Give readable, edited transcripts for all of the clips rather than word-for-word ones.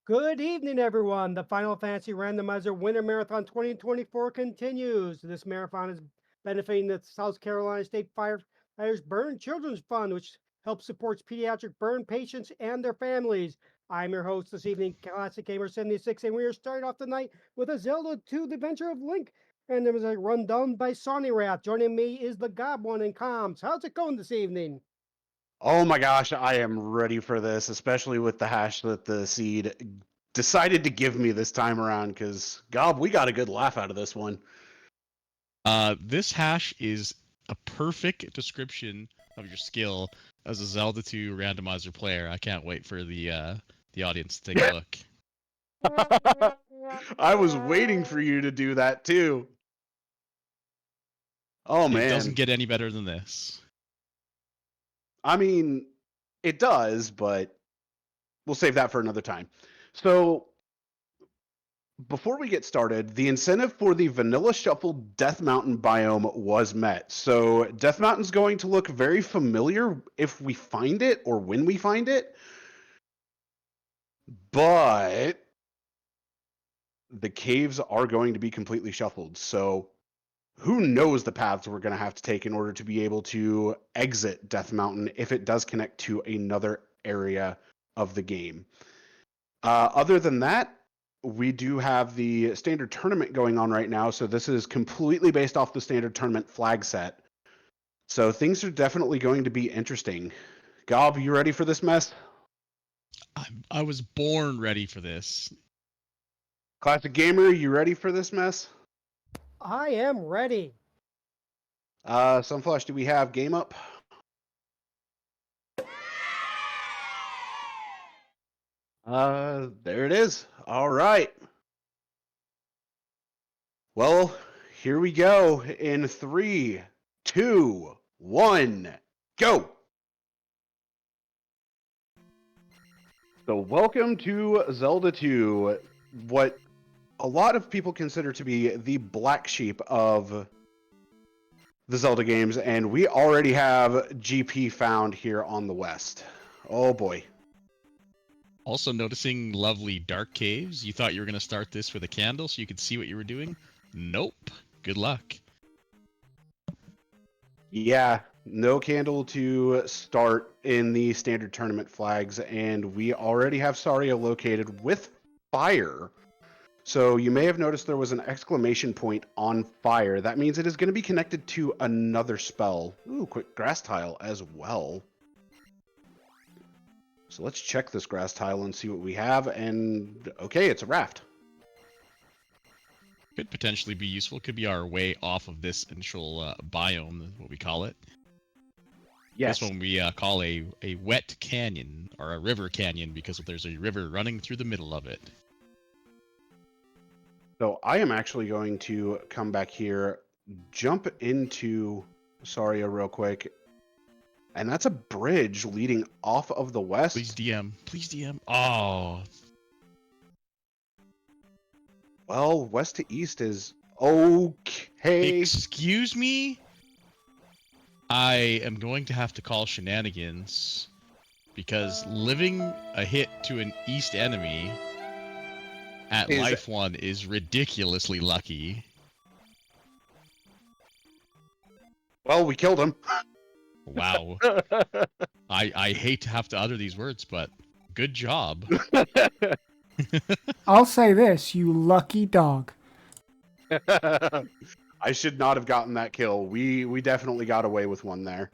Good evening, everyone. The Final Fantasy Randomizer Winter Marathon 2024 continues. This marathon is benefiting the South Carolina State Firefighters Burn Children's Fund, which helps supports pediatric burn patients and their families. I'm your host this evening, Classic Gamer 76, and we are starting off the night with a Zelda 2: The Adventure of Link. And there was a rundown by Sonny Rath. Joining me is the Goblin in comms. How's it going this evening? Oh my gosh, I am ready for this, especially with the hash that the seed decided to give me this time around, because, Gob, we got a good laugh out of this one. This hash is a perfect description of your skill as a Zelda 2 randomizer player. I can't wait for the audience to take a look. I was waiting for you to do that too. Oh It man. doesn't get any better than this. I mean, it does, but we'll save that for another time. So, before we get started, the incentive for the Vanilla Shuffle Death Mountain biome was met. So Death Mountain's going to look very familiar if we find it or when we find it. But the caves are going to be completely shuffled. So who knows the paths we're going to have to take in order to be able to exit Death Mountain if it does connect to another area of the game. Other than that, we do have the standard tournament going on right now, so this is completely based off the standard tournament flag set. So things are definitely going to be interesting. Gob, you ready for this mess? I was born ready for this. Classic Gamer, you ready for this mess? I am ready. Sunflush, do we have game up? There it is. All right. Well, here we go in 3, 2, 1, go! So welcome to Zelda 2, what a lot of people consider to be the black sheep of the Zelda games, and we already have GP found here on the west. Oh boy. Also noticing lovely dark caves. You thought you were going to start this with a candle so you could see what you were doing? Nope. Good luck. Yeah, no candle to start in the standard tournament flags, and we already have Saria located with fire. So you may have noticed there was an exclamation point on fire. That means it is going to be connected to another spell. Ooh, quick grass tile as well. So let's check this grass tile and see what we have. And okay, it's a raft. Could potentially be useful. Could be our way off of this initial biome, what we call it. Yes. This one we call a wet canyon, or a river canyon, because there's a river running through the middle of it. So I am actually going to come back here, jump into Saria real quick. And that's a bridge leading off of the west. Please DM. Please DM. Oh. Well, west to east is okay. Excuse me? I am going to have to call shenanigans, because living a hit to an east enemy at life 1 is ridiculously lucky. Well, we killed him. Wow. I hate to have to utter these words, but good job. I'll say this, you lucky dog. I should not have gotten that kill. We definitely got away with one there.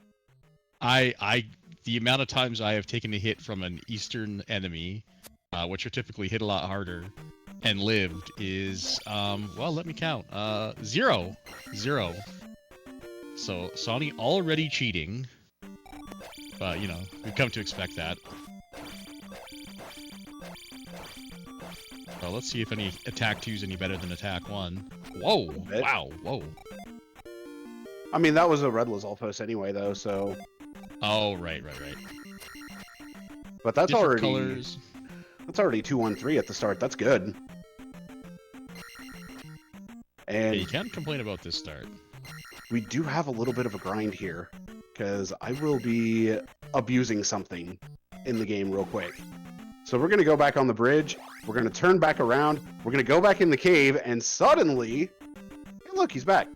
The amount of times I have taken a hit from an eastern enemy, which are typically hit a lot harder, and lived is, well, let me count. 0. 0. So, Sonny already cheating. But, you know, we've come to expect that. Well, let's see if any attack 2 is any better than attack 1. Whoa! Wow! Whoa! I mean, that was a red Lizalfos anyway, though, so... Oh, right. But that's Different already... colors. That's already 2-1-3 at the start. That's good. And Yeah, you can't complain about this start. we do have a little bit of a grind here, because I will be abusing something in the game real quick. So we're going to go back on the bridge. We're going to turn back around. We're going to go back in the cave, and suddenly, hey, look, he's back.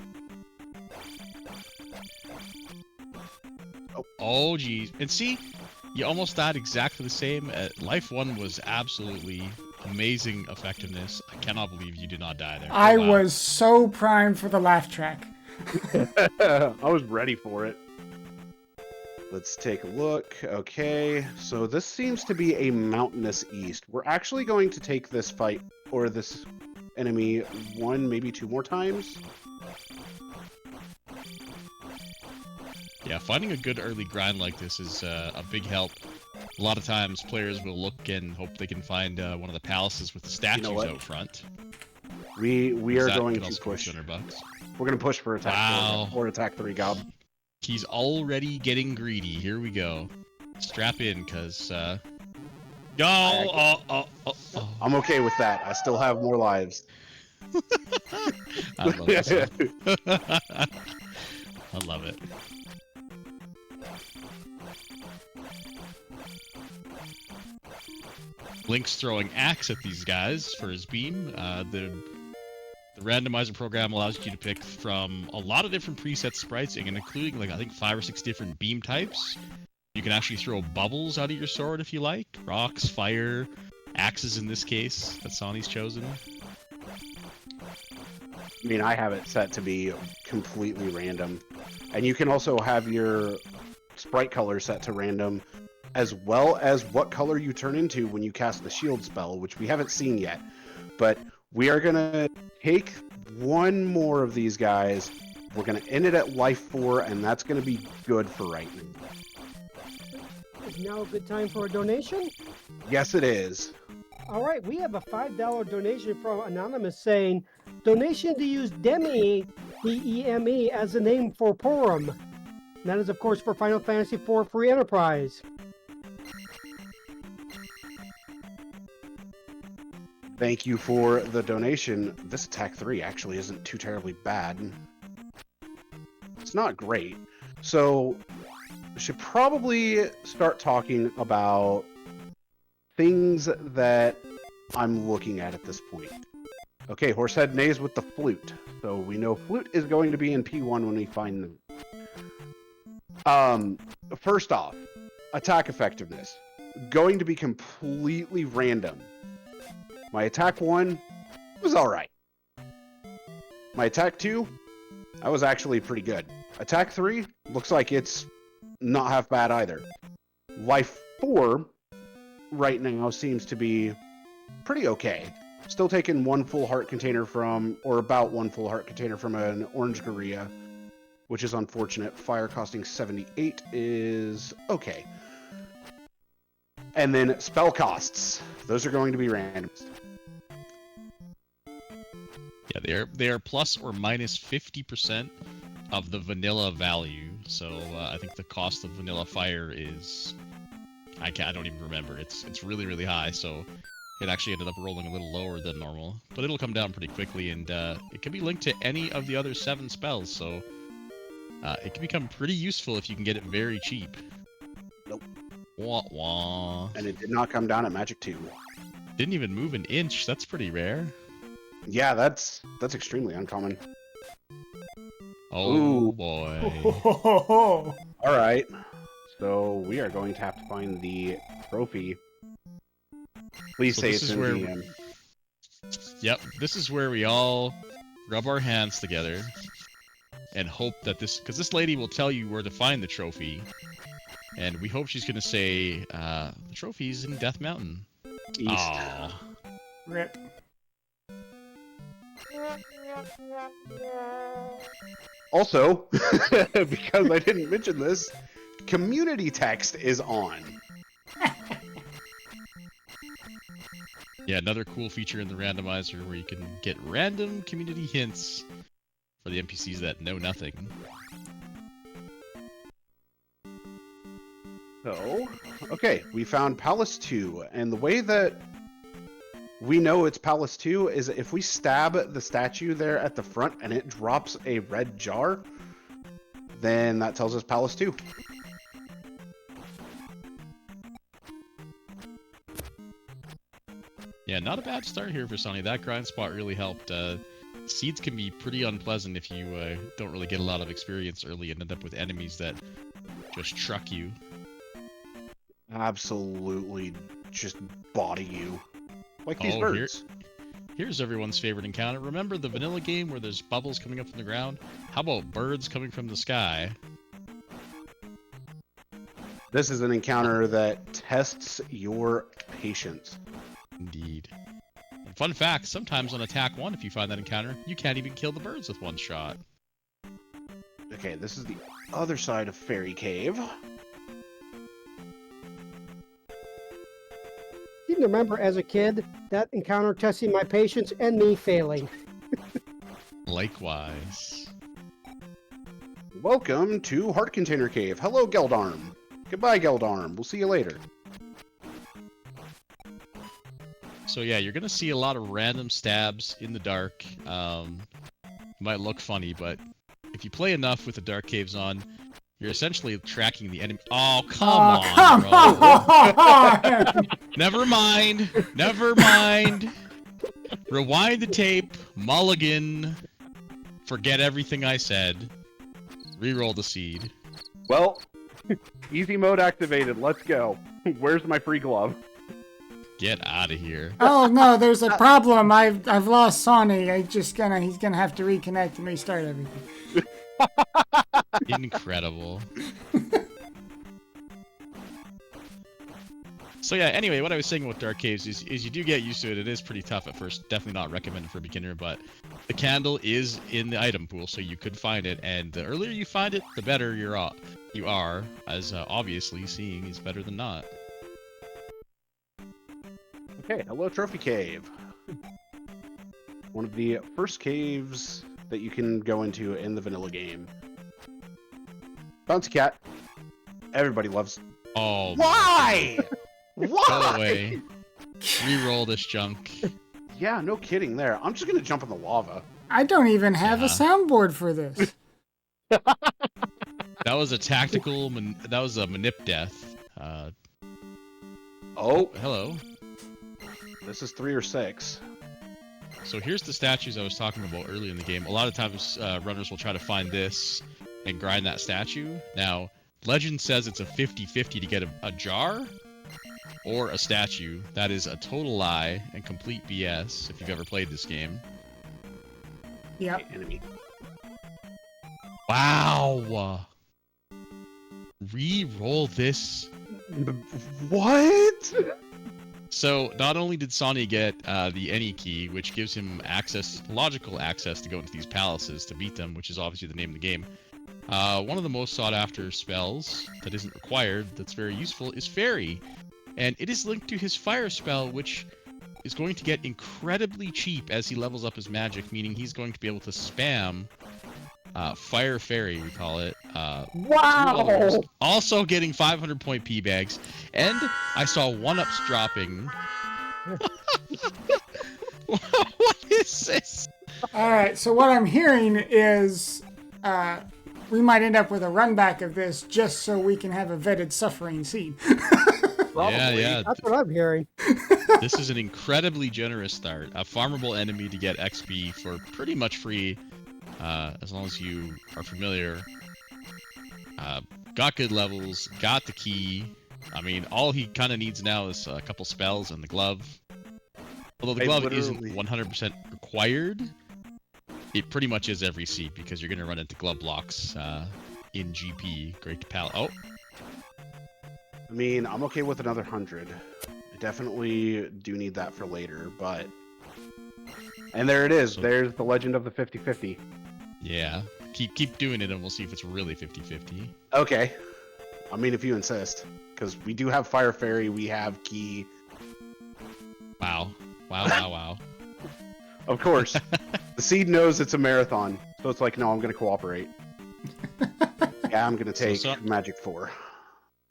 Oh, geez. And see, you almost died exactly the same. Life 1 was absolutely amazing effectiveness. I cannot believe you did not die there. I Oh, wow. was so primed for the laugh track. I was ready for it. Let's take a look. Okay, so this seems to be a mountainous east. We're actually going to take this fight, or this enemy, 1, maybe 2 more times. Yeah, finding a good early grind like this is a big help. A lot of times players will look and hope they can find one of the palaces with the statues what? out front. We are That going could to also cost push. $200. We're going to push for attack Wow. 4 or attack 3 gob. He's already getting greedy. Here we go. Strap in, cause oh. I'm okay with that. I still have more lives. I love this one. I love it. Link's throwing axe at these guys for his beam. The randomizer program allows you to pick from a lot of different preset sprites, and including like I think 5 or 6 different beam types. You can actually throw bubbles out of your sword if you like. Rocks, fire, axes in this case that Sonny's chosen. I mean, I have it set to be completely random. And you can also have your sprite color set to random, as well as what color you turn into when you cast the shield spell, which we haven't seen yet. But we are going to take 1 more of these guys. We're going to end it at life 4, and that's going to be good for right now. Is now a good time for a donation? Yes, it is. All right, we have a $5 donation from Anonymous saying, donation to use Demi, D-E-M-E, as the name for Purim. And that is, of course, for Final Fantasy IV Free Enterprise. Thank you for the donation. This attack 3 actually isn't too terribly bad. It's not great. So, we should probably start talking about things that I'm looking at this point. Okay, Horsehead neighs with the flute. So we know flute is going to be in P1 when we find them. First off, attack effectiveness. Going to be completely random. My attack 1 was alright. My attack 2, that was actually pretty good. Attack 3 looks like it's not half bad either. Life 4 right now seems to be pretty okay. Still taking 1 full heart container from, or about 1 full heart container from an orange Gorilla, which is unfortunate. Fire costing 78 is okay. And then spell costs. Those are going to be random. Yeah, they are plus or minus 50% of the vanilla value. So I think the cost of vanilla fire is I don't even remember. It's really, really high. So it actually ended up rolling a little lower than normal, but it'll come down pretty quickly, and it can be linked to any of the other 7 spells. So it can become pretty useful if you can get it very cheap. Nope. Wah wah. And it did not come down at Magic 2. Didn't even move an inch. That's pretty rare. Yeah, that's extremely uncommon. Oh Ooh. boy. All right. So we are going to have to find the trophy. Please So say this it's is in where DM. Yep, this is where we all rub our hands together and hope that because this lady will tell you where to find the trophy, and we hope she's gonna say the trophy's in Death Mountain. East. Aw. Rip. Also, because I didn't mention this, community text is on. Yeah, another cool feature in the randomizer where you can get random community hints for the NPCs that know nothing. So, okay, we found Palace 2, and the way that we know it's Palace 2 is if we stab the statue there at the front and it drops a red jar, then that tells us Palace 2. Yeah, not a bad start here for Sonny. That grind spot really helped. Seeds can be pretty unpleasant if you don't really get a lot of experience early and end up with enemies that just truck you. Absolutely just body you. Like these birds. Here's everyone's favorite encounter. Remember the vanilla game where there's bubbles coming up from the ground? How about birds coming from the sky? This is an encounter that tests your patience. Indeed. And fun fact, sometimes on attack 1, if you find that encounter, you can't even kill the birds with one shot. Okay, this is the other side of Fairy Cave. I seem to remember as a kid that encounter testing my patience and me failing. Likewise. Welcome to Heart Container Cave. Hello, Geldarm. Goodbye, Geldarm. We'll see you later. So yeah, you're gonna see a lot of random stabs in the dark. Might look funny, but if you play enough with the dark caves on, you're essentially tracking the enemy. Oh, come on, bro. Never mind. Never mind. Rewind the tape. Mulligan. Forget everything I said. Reroll the seed. Well, easy mode activated. Let's go. Where's my free glove? Get out of here. Oh no, there's a problem. I've lost Sonny. He's gonna have to reconnect and restart everything. Incredible. So yeah, anyway, what I was saying with Dark Caves is you do get used to it. It is pretty tough at first. Definitely not recommended for a beginner, but the candle is in the item pool, so you could find it. And the earlier you find it, the better you are, as obviously seeing is better than not. Okay, hello, Trophy Cave. One of the first caves that you can go into in the vanilla game. Bouncy Cat. Everybody loves. Oh. Why? Why? Go away. Reroll this junk. Yeah, no kidding there. I'm just gonna jump in the lava. I don't even have a soundboard for this. That was a tactical. That was a manip death. Oh, Hello. this is 3 or 6. So here's the statues I was talking about earlier in the game. A lot of times runners will try to find this and grind that statue. Now, legend says it's a 50-50 to get a jar or a statue. That is a total lie and complete BS if you've ever played this game. Yep. Enemy. Wow. Re-roll this. What? So not only did Sonny get the Any key, which gives him logical access to go into these palaces to beat them, which is obviously the name of the game. One of the most sought after spells that isn't required, that's very useful, is Fairy. And it is linked to his fire spell, which is going to get incredibly cheap as he levels up his magic, meaning he's going to be able to spam Fire Fairy, we call it. Wow! Also getting 500 point P bags. And I saw 1-ups dropping. What is this? Alright, so what I'm hearing is we might end up with a run back of this just so we can have a vetted suffering seed. Yeah. That's what I'm hearing. This is an incredibly generous start. A farmable enemy to get XP for pretty much free, as long as you are familiar. Got good levels, got the key. I mean, all he kind of needs now is a couple spells and the glove. Although the glove isn't 100% required, it pretty much is every seat because you're going to run into glove blocks in GP. Great to pal. Oh. I mean, I'm okay with another 100. I definitely do need that for later, but... And there it is. There's the legend of the 50-50. Yeah. Keep doing it and we'll see if it's really 50-50. Okay. I mean, if you insist. Because we do have Fire Fairy, we have Key. Wow. Of course. The seed knows it's a marathon. So it's like, no, I'm going to cooperate. Yeah, I'm going to take Magic 4.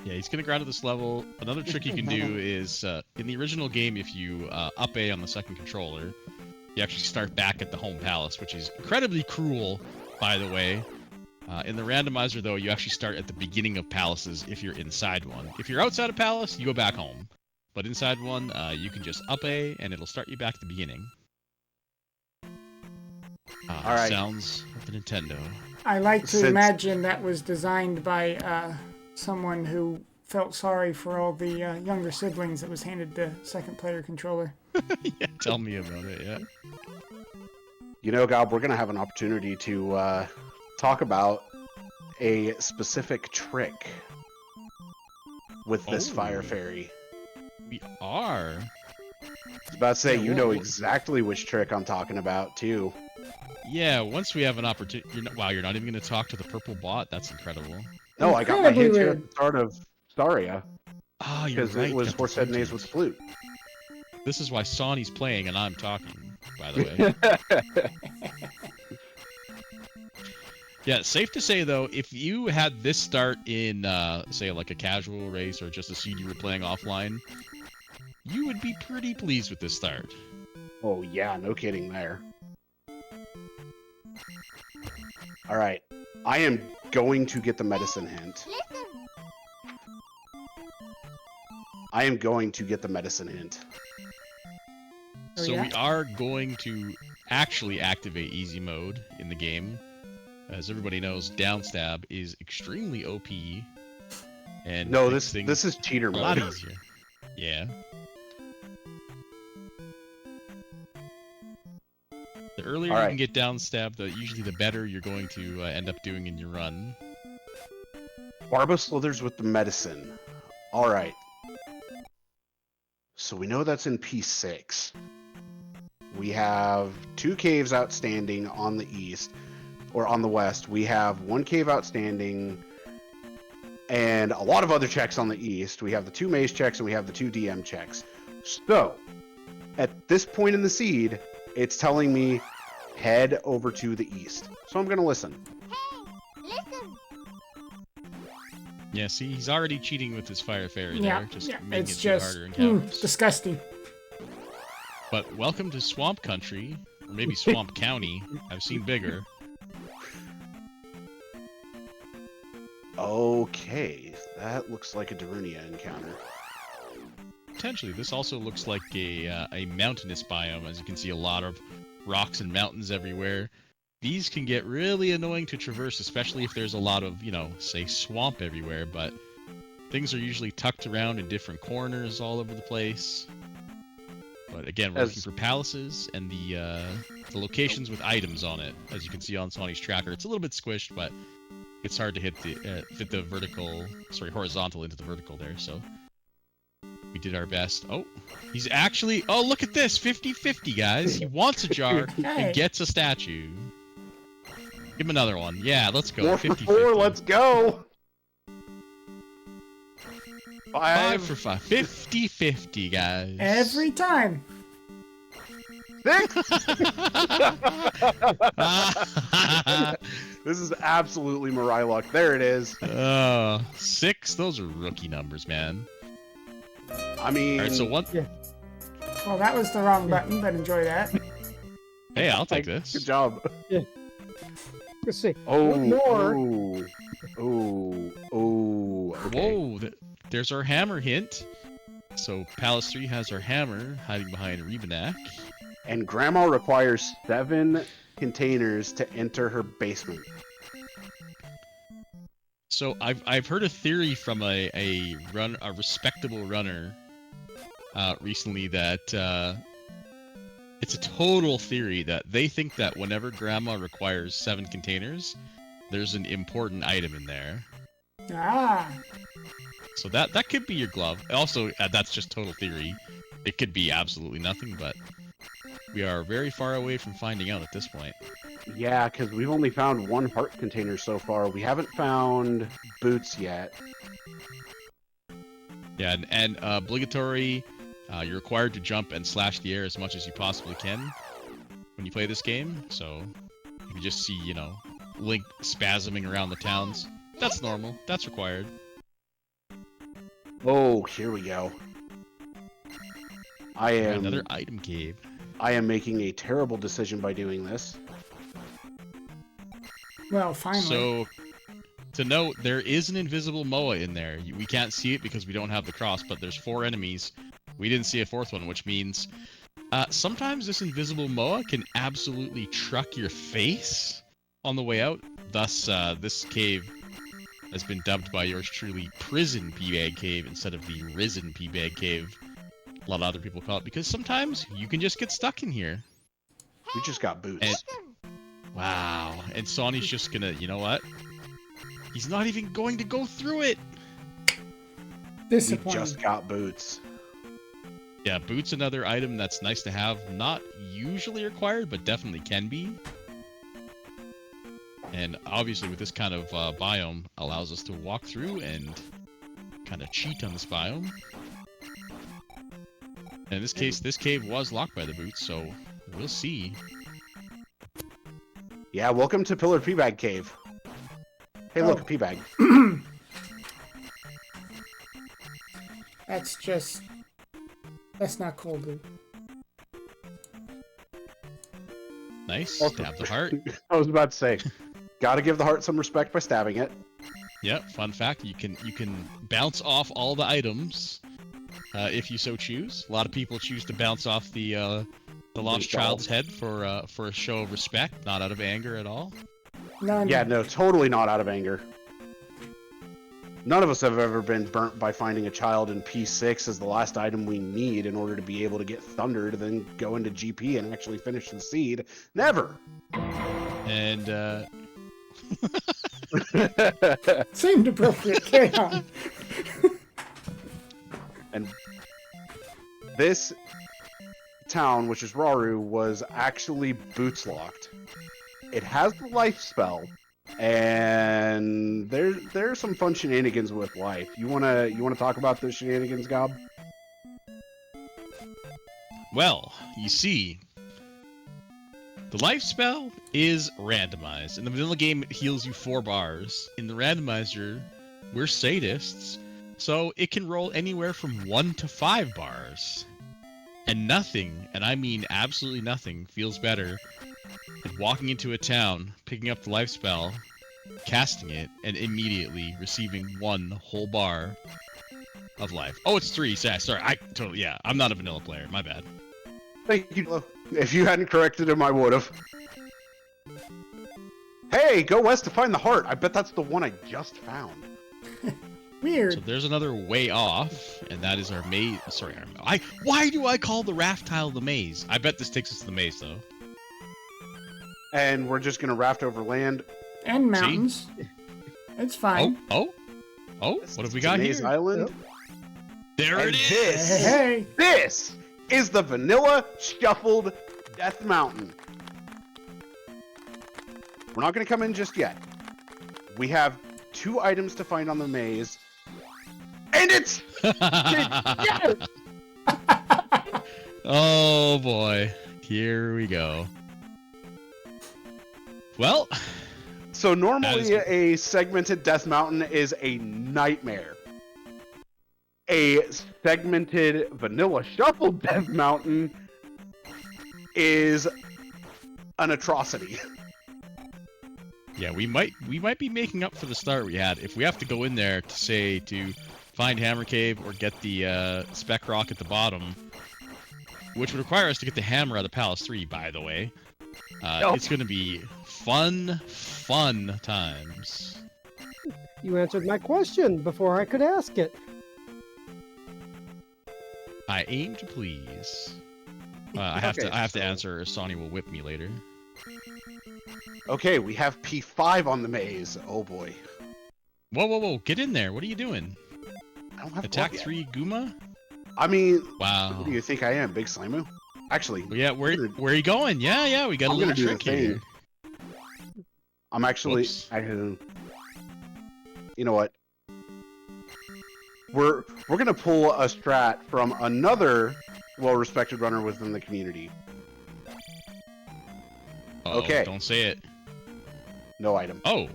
Yeah, he's going to grind to this level. Another trick you can do is, in the original game, if you up A on the second controller, you actually start back at the home palace, which is incredibly cruel, by the way. In the randomizer, though, you actually start at the beginning of palaces if you're inside one. If you're outside a palace, you go back home. But inside one, you can just up A, and it'll start you back at the beginning. All right. Sounds of the Nintendo. I like to Since- imagine that was designed by someone who felt sorry for all the younger siblings that was handed the second player controller. Yeah, tell me about it, yeah. You know, Gob, we're going to have an opportunity to talk about a specific trick with this Fire Oh. Fairy. We are. I was about to say, Yeah, you what- know what- exactly which trick I'm talking about, too. Yeah, once we have an opportunity... Wow, you're not even going to talk to the purple bot? That's incredible. No, I got my Incredibly hint here at weird. the start of Staria, Ah, you're because right. it was got the Horsehead and Ace with flute. the flute. This is why Sonny's playing and I'm talking, by the way. Yeah, safe to say, though, if you had this start in, say, like a casual race or just a seed you were playing offline, you would be pretty pleased with this start. Oh, yeah, no kidding there. All right, I am going to get the medicine hint. I am going to get the medicine hint. Oh, So yeah? we are going to actually activate easy mode in the game. As everybody knows, downstab is extremely OP. And No, makes this is cheater a lot mode. easier. Yeah. The earlier you Alright. can get downstab, usually the better you're going to end up doing in your run. Barba slithers with the medicine. All right. So we know that's in P6. We have 2 caves outstanding on the east, or on the west. We have 1 cave outstanding, and a lot of other checks on the east. We have the 2 maze checks, and we have the 2 DM checks. So, at this point in the seed, it's telling me head over to the east. So I'm going to listen. Yeah, see, he's already cheating with his Fire Fairy Yeah, there, just yeah, making it's it just harder encounters. disgusting. But welcome to Swamp Country, or maybe Swamp County. I've seen bigger. Okay, that looks like a Darunia encounter. Potentially, this also looks like a mountainous biome, as you can see a lot of rocks and mountains everywhere. These can get really annoying to traverse, especially if there's a lot of, say, swamp everywhere, but things are usually tucked around in different corners all over the place. But again, we're looking for palaces and the locations with items on it, as you can see on Sonny's tracker. It's a little bit squished, but it's hard to fit the horizontal into the vertical there, so we did our best. Oh, he's actually, oh, look at this, 50-50, guys. He wants a jar Hey. and gets a statue. Give him another one. Yeah, let's go. 4 for 50-50. 4, let's go! 5 5 for 5. 50-50, guys. Every time. 6! This is absolutely Mirai luck. There it is. 6. Those are rookie numbers, man. I mean, All right, so one. Well, that was the wrong button, but enjoy that. Hey, I'll take good this. job. Let's see. Oh, One more. Okay. Whoa, there's our hammer hint. So Palace 3 has our hammer hiding behind Rebanak. And Grandma requires 7 containers to enter her basement. So I've heard a theory from a respectable runner recently that it's a total theory that they think that whenever Grandma requires 7 containers, there's an important item in there. Ah, So that could be your glove. Also, that's just total theory. It could be absolutely nothing, but we are very far away from finding out at this point. Yeah, because we've only found 1 heart container so far. We haven't found boots yet. Yeah, and obligatory, you're required to jump and slash the air as much as you possibly can when you play this game. So if you just see, Link spasming around the towns, that's normal. That's required. Oh, here we go. I am Another item cave. I am making a terrible decision by doing this. well, finally. So, to note, there is an invisible Moa in there. We can't see it because we don't have the cross, but there's 4 enemies we didn't see a fourth one, which means sometimes this invisible Moa can absolutely truck your face on the way out. Thus, this cave has been dubbed by yours truly Prison Peabag Cave instead of the Risen Peabag Cave. A lot of other people call it, because sometimes you can just get stuck in here. We just got boots. And, wow. And Sonny's just gonna, you know what? He's not even going to go through it. We Disappointing. just got boots. Yeah, boots another item that's nice to have. Not usually required, but definitely can be. And obviously with this kind of biome, allows us to walk through and kind of cheat on this biome. And in this case, this cave was locked by the boots, so we'll see. Yeah, welcome to Pillar Peabag Cave. Hey, look, a peabag. That's not cool, dude. Nice. Also- Stab the heart. I was about to say, gotta give the heart some respect by stabbing it. Yep. Fun fact: you can bounce off all the items if you so choose. A lot of people choose to bounce off the lost child's head for a show of respect, not out of anger at all. None. Yeah, no, totally not out of anger. None of us have ever been burnt by finding a child in P6 as the last item we need in order to be able to get Thunder to then go into GP and actually finish the seed. Never! And Seemed appropriate. Carry on. And this town, which is Raru, was actually boots locked. It has the life spell, and there's some fun shenanigans with life. You wanna talk about those shenanigans, Gob? well, you see, the life spell is randomized. In the vanilla game, it heals you 4 bars. In the randomizer, we're sadists, so it can roll anywhere from 1 to 5 bars. And nothing, and I mean absolutely nothing, feels better than walking into a town, picking up the life spell, casting it, and immediately receiving 1 whole bar of life. Oh, it's 3. Sorry, I'm not a vanilla player. My bad. Thank you. If you hadn't corrected him, I would've. Hey, go west to find the heart. I bet that's the one I just found. Weird. So there's another way off, and that is our maze. Sorry, why do I call the raft tile the maze? I bet this takes us to the maze, though. And we're just gonna raft over land. And mountains. It's fine. Oh, what have we got Maze here? Island. There And it is! Hey. This is the vanilla shuffled Death Mountain. We're not gonna come in just yet. We have 2 items to find on the maze. And it's yes! Oh boy, here we go. Well, So normally That a segmented Death Mountain is a nightmare. A segmented vanilla shuffled Death Mountain is an atrocity. yeah, we might be making up for the start we had. If we have to go in there to find Hammer Cave or get the Spec Rock at the bottom, which would require us to get the hammer out of Palace 3, by the way. It's going to be fun times. You answered my question before I could ask it. I aim to please. I have to answer, or Sonny will whip me later. Okay, we have P5 on the maze. Oh boy. Whoa! Get in there! What are you doing? I don't have Attack blood yet. 3 Guma? I mean, Wow. who do you think I am, Big Slimu? Actually, Well, yeah, where are you going? Yeah, we got a I'm little gonna do the trick here. thing. I'm actually. Whoops. You know what? We're gonna pull a strat from another well-respected runner within the community. Uh-oh, Okay. Don't say it. No item. Oh,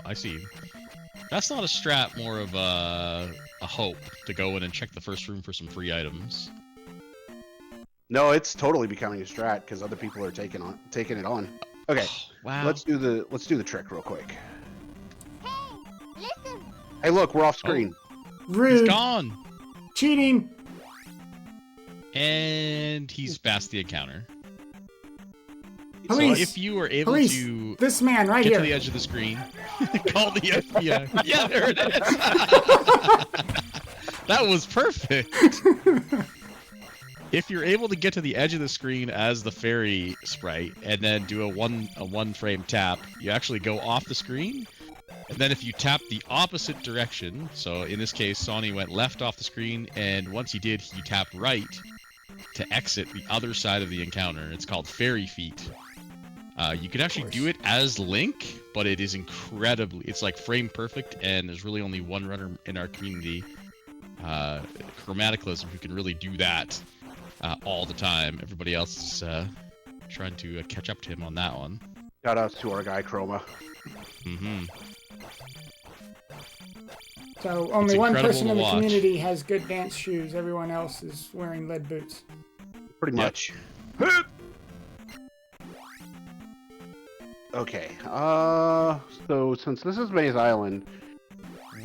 I see. That's not a strat, more of a hope to go in and check the first room for some free items. No, it's totally becoming a strat because other people are taking it on. Okay, Wow. let's do the trick real quick. Hey, listen. Hey, look, we're off screen. He's Rude. gone. Cheating. And he's past the encounter. Police! So if you were able Police! to This man right get here. to the edge of the screen, call the FBI. Yeah, there it is. That was perfect. If you're able to get to the edge of the screen as the fairy sprite and then do a one frame tap, you actually go off the screen. And then if you tap the opposite direction, so in this case, Sonny went left off the screen, and once he did, he tapped right to exit the other side of the encounter. It's called Fairy Feet. You can actually do it as Link, but it is incredibly... It's like frame perfect, and there's really only one runner in our community, Chromaticalism, who can really do that all the time. Everybody else is trying to catch up to him on that one. Shout out to our guy Chroma. Mm-hmm. So only one incredible person to in the watch. community has good dance shoes. Everyone else is wearing lead boots. Pretty Yep. much. Okay. So since this is Maze Island,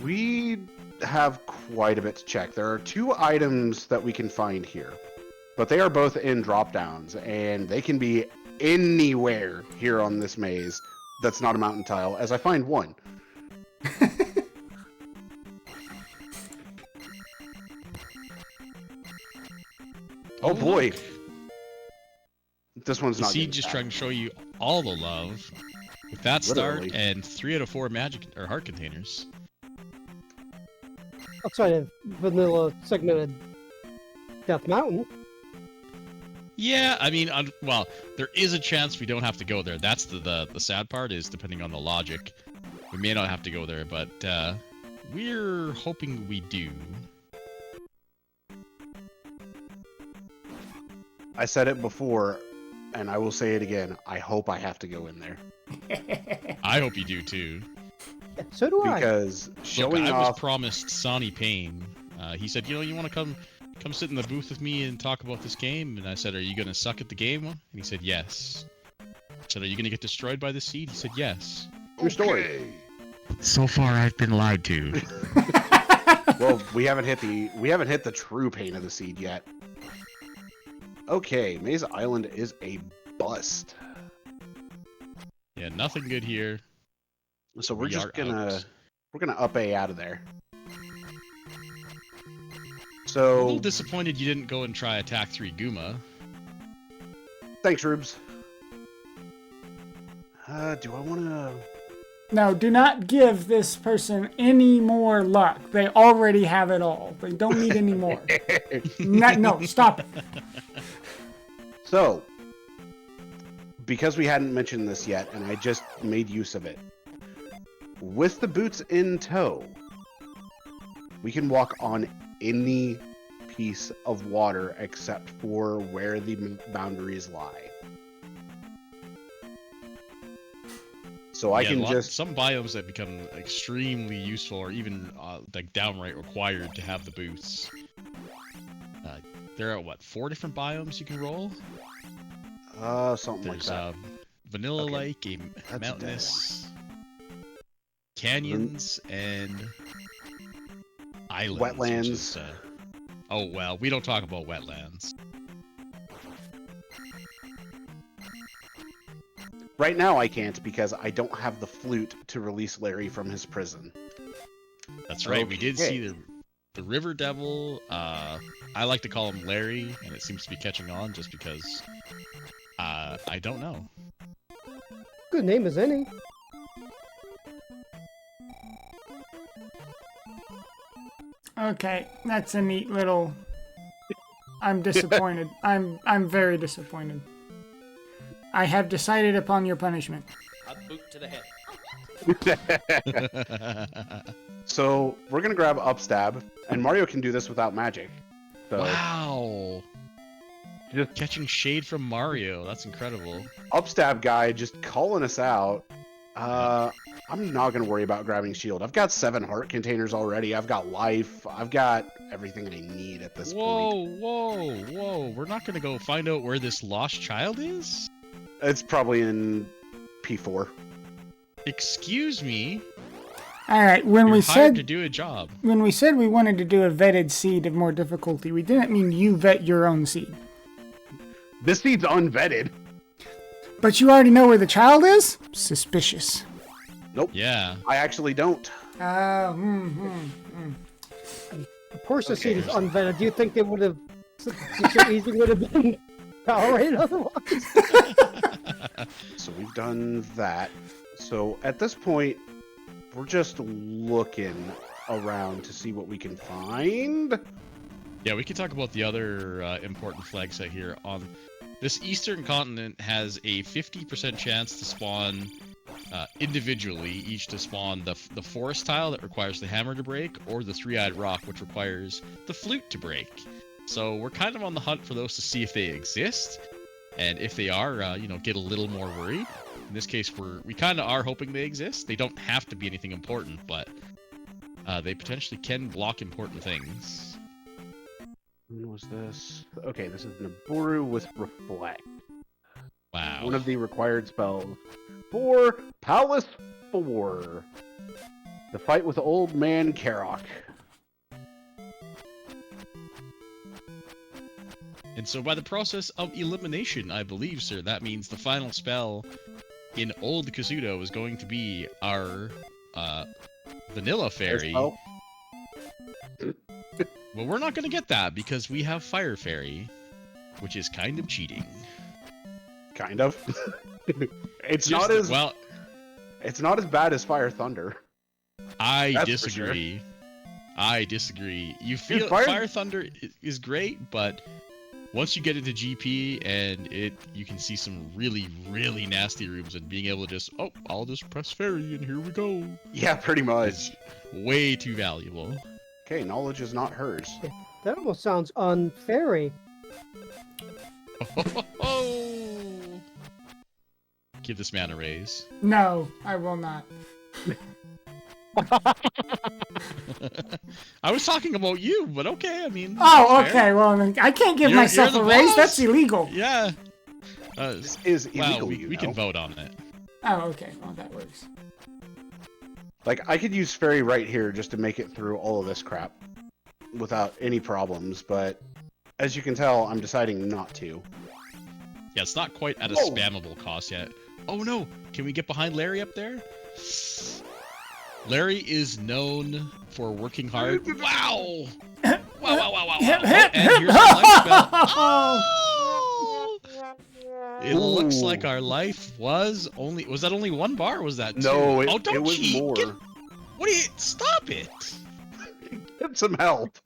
we have quite a bit to check. There are 2 items that we can find here, but they are both in drop downs, and they can be anywhere here on this maze that's not a mountain tile, as I find one. Oh boy. This one's not See, getting just back. trying to show you all the love with that start Literally. and 3 out of 4 magic or heart containers. Outside of vanilla segmented Death Mountain. Yeah, I mean, well, there is a chance we don't have to go there. That's the sad part, is depending on the logic. We may not have to go there, but we're hoping we do. I said it before, and I will say it again. I hope I have to go in there. I hope you do too. Yeah, so do I. Because Look, showing I off... was promised Sonny Payne. He said, you know, you want to come sit in the booth with me and talk about this game? And I said, are you going to suck at the game? And he said, yes. I said, are you going to get destroyed by the seed? He said, yes. True story. So far, I've been lied to. Well, we haven't hit the true pain of the seed yet. Okay, Maze Island is a bust. Yeah, nothing good here. So we're We just are gonna out. we're gonna up A out of there. I'm a little So disappointed you didn't go and try Attack 3 Guma. thanks, Rubes. Do I wanna... No, do not give this person any more luck. They already have it all. They don't need any more. No, stop it. So, because we hadn't mentioned this yet, and I just made use of it, with the boots in tow, we can walk on any piece of water except for where the boundaries lie. So I Yeah, can just... some biomes that become extremely useful, or even like downright required to have the boots. There are what, 4 different biomes you can roll? Something like There's that. vanilla Okay, like, a that's mountainous, canyons, and islands. Wetlands. Which is, oh well, we don't talk about wetlands. Right now I can't because I don't have the flute to release Larry from his prison. That's right. We did see Okay. the River Devil. I like to call him Larry, and it seems to be catching on just because I don't know. Good name as any. Okay, that's a neat little... I'm disappointed. I'm very disappointed. I have decided upon your punishment. A boot to the head. So we're gonna grab Upstab, and Mario can do this without magic. So Wow! Just- Catching shade from Mario. That's incredible. Upstab guy just calling us out. I'm not gonna worry about grabbing shield. I've got 7 heart containers already. I've got life. I've got everything I need at this point. Whoa! We're not gonna go find out where this lost child is? It's probably in P4. Excuse me? All right, when You're we hired to said do a job. when we said we wanted to do a vetted seed of more difficulty, we didn't mean you vet your own seed. This seed's unvetted. But you already know where the child is? Suspicious. Nope. Yeah. I actually don't. Of course, the seed is unvetted. Do you think they would have so easy would have been tolerated otherwise? So we've done that. So at this point, we're just looking around to see what we can find. Yeah, we can talk about the other important flag set here. On this eastern continent has a 50% chance to spawn individually, each to spawn the forest tile that requires the hammer to break, or the three-eyed rock, which requires the flute to break. So we're kind of on the hunt for those to see if they exist, and if they are, get a little more worried. In this case, we kind of are hoping they exist. They don't have to be anything important, but they potentially can block important things. When was this? Okay, this is Naboru with Reflect. Wow. One of the required spells for Palace 4. The fight with Old Man Karok. And so by the process of elimination, I believe, sir, that means the final spell in Old Kasuto is going to be our Vanilla Fairy. Spell? Well, we're not going to get that because we have Fire Fairy, which is kind of cheating. Kind of. It's Just- not as well. It's not as bad as Fire Thunder. I That's for disagree. I disagree. You feel Fire- Fire Thunder is great, but once you get into GP and you can see some really, really nasty rooms, and being able to just, I'll just press Fairy and here we go. Yeah, pretty much. Is way too valuable. Okay, knowledge is not hers. That almost sounds unfairy. Give this man a raise. No, I will not. I was talking about you, but okay, I mean. Oh, that's fair. okay. Well, then I can't give You're myself the a raise. boss. That's illegal. Yeah. This is illegal. Well, we can vote on it. Oh, okay. Well, that works. Like, I could use Fairy right here just to make it through all of this crap without any problems, but as you can tell, I'm deciding not to. Yeah, it's not quite at a Whoa. spammable cost yet. Oh no! Can we get behind Larry up there? Larry is known for working hard. Wow! Wow, wow, wow, wow, wow. Hip, Oh, hip, and hip. here's our life spell. Oh! Oh! It looks like our life was that only one bar, or was that two? No, Oh, don't it was cheat. more. What do you... Stop it! Get some help.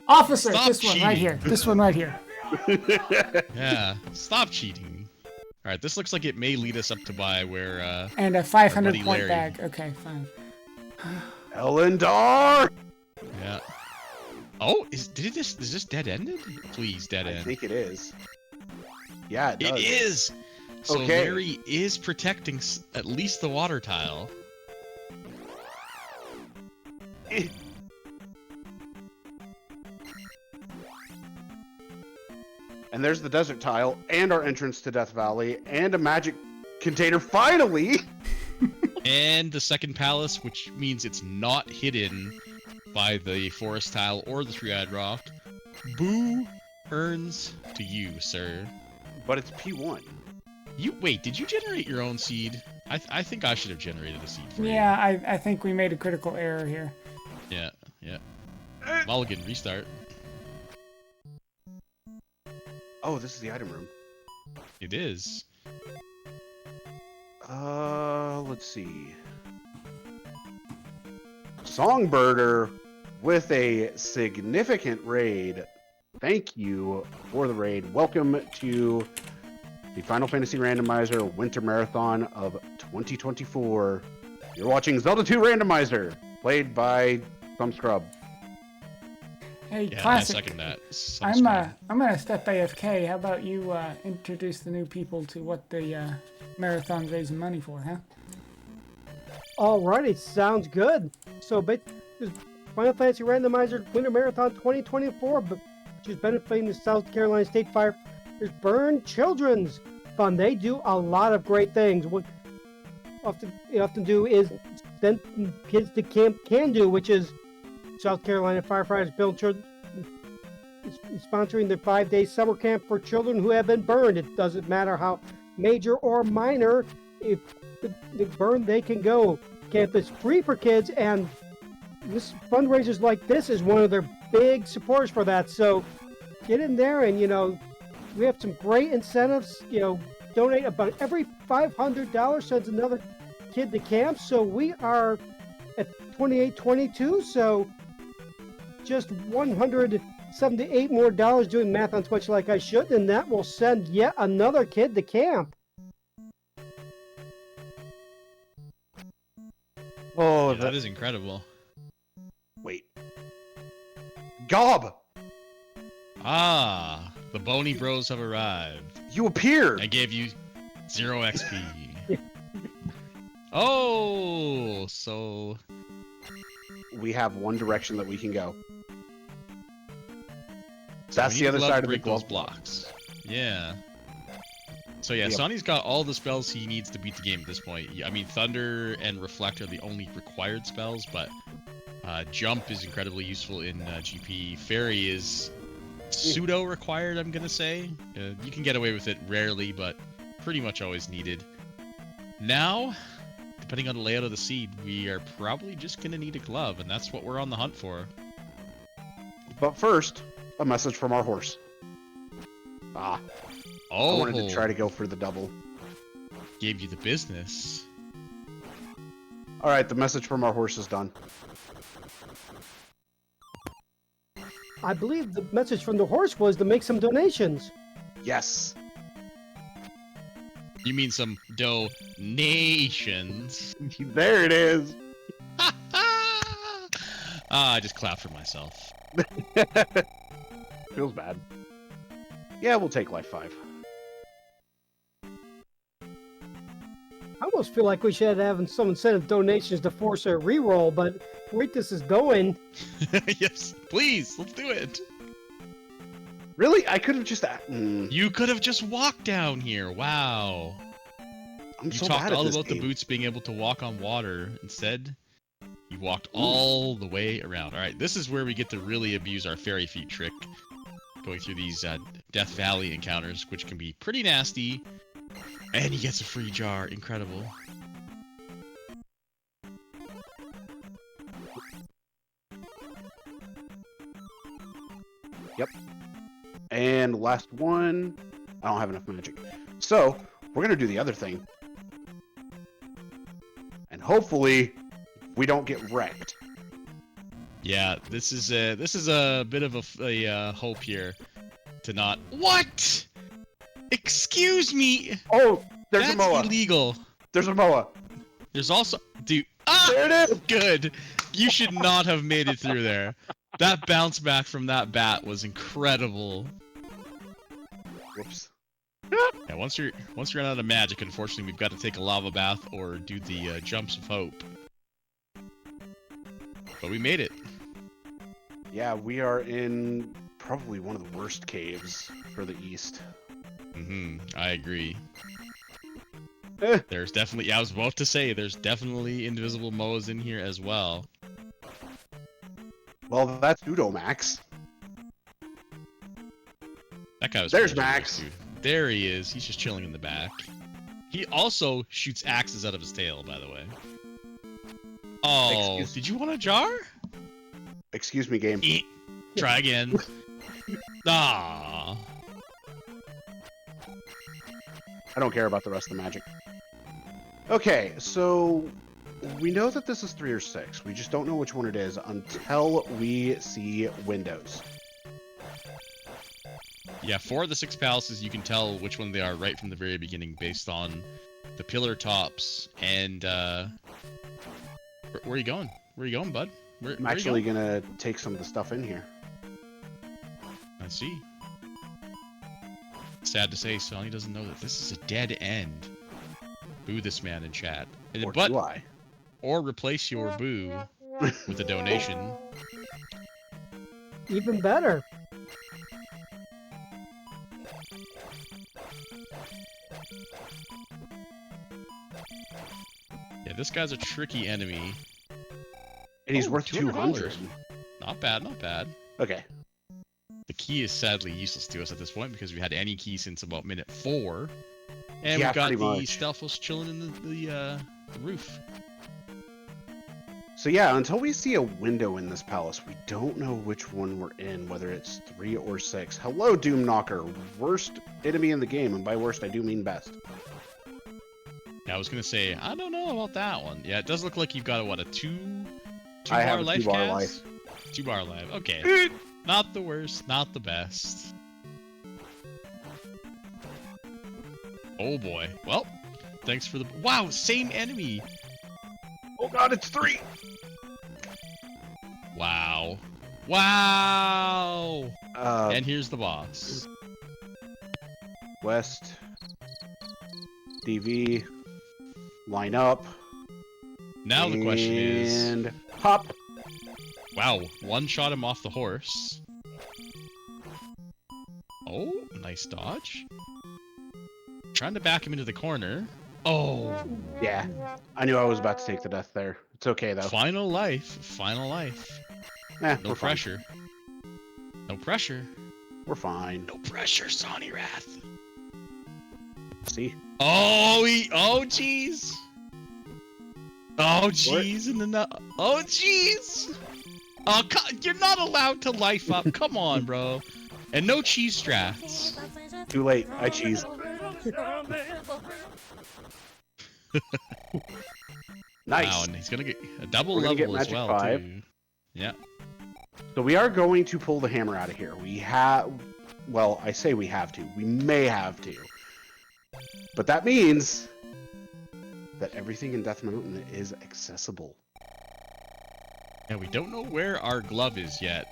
Officer, Stop this one right cheating. here. This one right here. Yeah, stop cheating. Alright, this looks like it may lead us up to buy where, And a Our 500 buddy point Larry. bag. Okay, fine. Elendar! yeah. Oh, is this dead ended? Please, dead I end. think it is. Yeah, it does. It is! So Okay. Larry is protecting at least the water tile. Eh. And there's the desert tile, and our entrance to Death Valley, and a magic container, finally! And the second palace, which means it's not hidden by the forest tile or the three-eyed rock. Boo earns to you, sir. But it's P1. Wait, did you generate your own seed? I think I should have generated a seed for Yeah, I think we made a critical error here. you. Yeah. Mulligan, restart. Oh, this is the item room. It is. Let's see. Songbirder with a significant raid. Thank you for the raid. Welcome to the Final Fantasy Randomizer Winter Marathon of 2024. You're watching Zelda 2 Randomizer, played by some scrub. Hey, Yeah, classic. I second that. I'm gonna step AFK. How about you introduce the new people to what the marathon's raising money for, huh? Alrighty, sounds good. So, Final Fantasy Randomizer Winter Marathon 2024, which is benefiting the South Carolina State Firefighters Burn Children's Fund. They do a lot of great things. What they often do is than Kids to Camp can do, which is South Carolina firefighters build children sponsoring the 5-day summer camp for children who have been burned. It doesn't matter how major or minor, if the burn, they can go. Camp is free for kids, and this fundraisers like this is one of their big supporters for that. So get in there, and we have some great incentives. Donate about every $500 sends another kid to camp. So we are at 2822. So just $178 more doing math on Twitch like I should, and that will send yet another kid to camp. Oh, Yeah, that is incredible. Wait. Gob! Ah, the Bony Bros have arrived. You appeared! I gave you 0 XP. Oh, so We have one direction that we can go. So That's we the need other to side of the break those glove blocks. Yeah. So yeah, Yep. Sonny's got all the spells he needs to beat the game at this point. I mean, Thunder and Reflect are the only required spells, but Jump is incredibly useful in GP. Fairy is pseudo required, I'm gonna say. You can get away with it rarely, but pretty much always needed. Now, depending on the layout of the seed, we are probably just gonna need a glove, and that's what we're on the hunt for. But first, a message from our horse. I Oh, wanted to try to go for the double. gave you the business. Alright, the message from our horse is done. I believe the message from the horse was to make some donations. Yes. You mean some donations? There it is. I just clapped for myself. Feels bad. Yeah, we'll take life 5. I almost feel like we should have some incentive donations to force a reroll, but the rate this is going, Yes, please, let's do it. Really? I could have just... You could have just walked down here. Wow. I'm You so talked bad at all this about the game. boots being able to walk on water. Instead, you walked all the way around. All right, this is where we get to really abuse our fairy feet trick. Going through these Death Valley encounters, which can be pretty nasty. And he gets a free jar. Incredible. Yep. And last one. I don't have enough magic. So, we're going to do the other thing. And hopefully, we don't get wrecked. Yeah, this is a bit of a hope here to not. What? Excuse me. Oh, there's That's a Moa. illegal. There's a Moa. There's also, dude. Ah, There it is. good. You should not have made it through there. That bounce back from that bat was incredible. Whoops. Yeah, once you run out of magic, unfortunately, we've got to take a lava bath or do the jumps of hope. But we made it. Yeah, we are in probably one of the worst caves for the east. I agree. Eh. There's definitely, I was about to say, there's definitely invisible Moas in here as well. Well, that's Udomax. That guy was There's pretty Max. serious, dude. There he is. He's just chilling in the back. He also shoots axes out of his tail, by the way. Oh, did you want a jar? Excuse me, game. Try again. Ah. I don't care about the rest of the magic. Okay, so we know that this is 3 or 6. We just don't know which one it is until we see windows. Yeah, 4 of the 6 palaces, you can tell which one they are right from the very beginning based on the pillar tops and, where are you going? Where are you going, bud? I'm actually gonna take some of the stuff in here. I see. Sad to say, Sonny doesn't know that this is a dead end. Boo this man in chat. Or do I? Or replace your boo with a donation. even better. Yeah, this guy's a tricky enemy. And he's Oh, worth 200. $200. Not bad, not bad. Okay. The key is sadly useless to us at this point because we had any key since about minute 4. And Yeah, we've got pretty the much. Stealthos chilling in the roof. So yeah, until we see a window in this palace, we don't know which one we're in, whether it's 3 or 6. Hello, Doom Knocker. Worst enemy in the game, and by worst, I do mean best. Yeah, I was gonna say, I don't know about that one. Yeah, it does look like you've got a, what, a two I have bar a life 2-bar cast? life. 2-bar life, okay. Not the worst, not the best. Oh boy. Well, thanks for the... Wow, same enemy! Oh god, it's 3! Wow. Wow! And here's the boss. West. DV. Line up. Now the question is... And hop! Wow, one-shot him off the horse. Oh, nice dodge. Trying to back him into the corner. Oh, Yeah, I knew I was about to take the death there. It's okay, though. final life, final life. Eh, No we're fine. pressure. No pressure. We're fine. No pressure, Sonny Wrath. See? Oh, oh, jeez. Oh, jeez, and then oh, jeez. Oh, you're not allowed to life up. Come on, bro. And no cheese strats. Too late. I cheesed. Nice. Wow, and he's gonna get a double We're gonna get level as Magic well 5. too. Yeah. So we are going to pull the hammer out of here. We have... Well, I say we have to. We may have to. But that means that everything in Death Mountain is accessible. Yeah, we don't know where our glove is yet.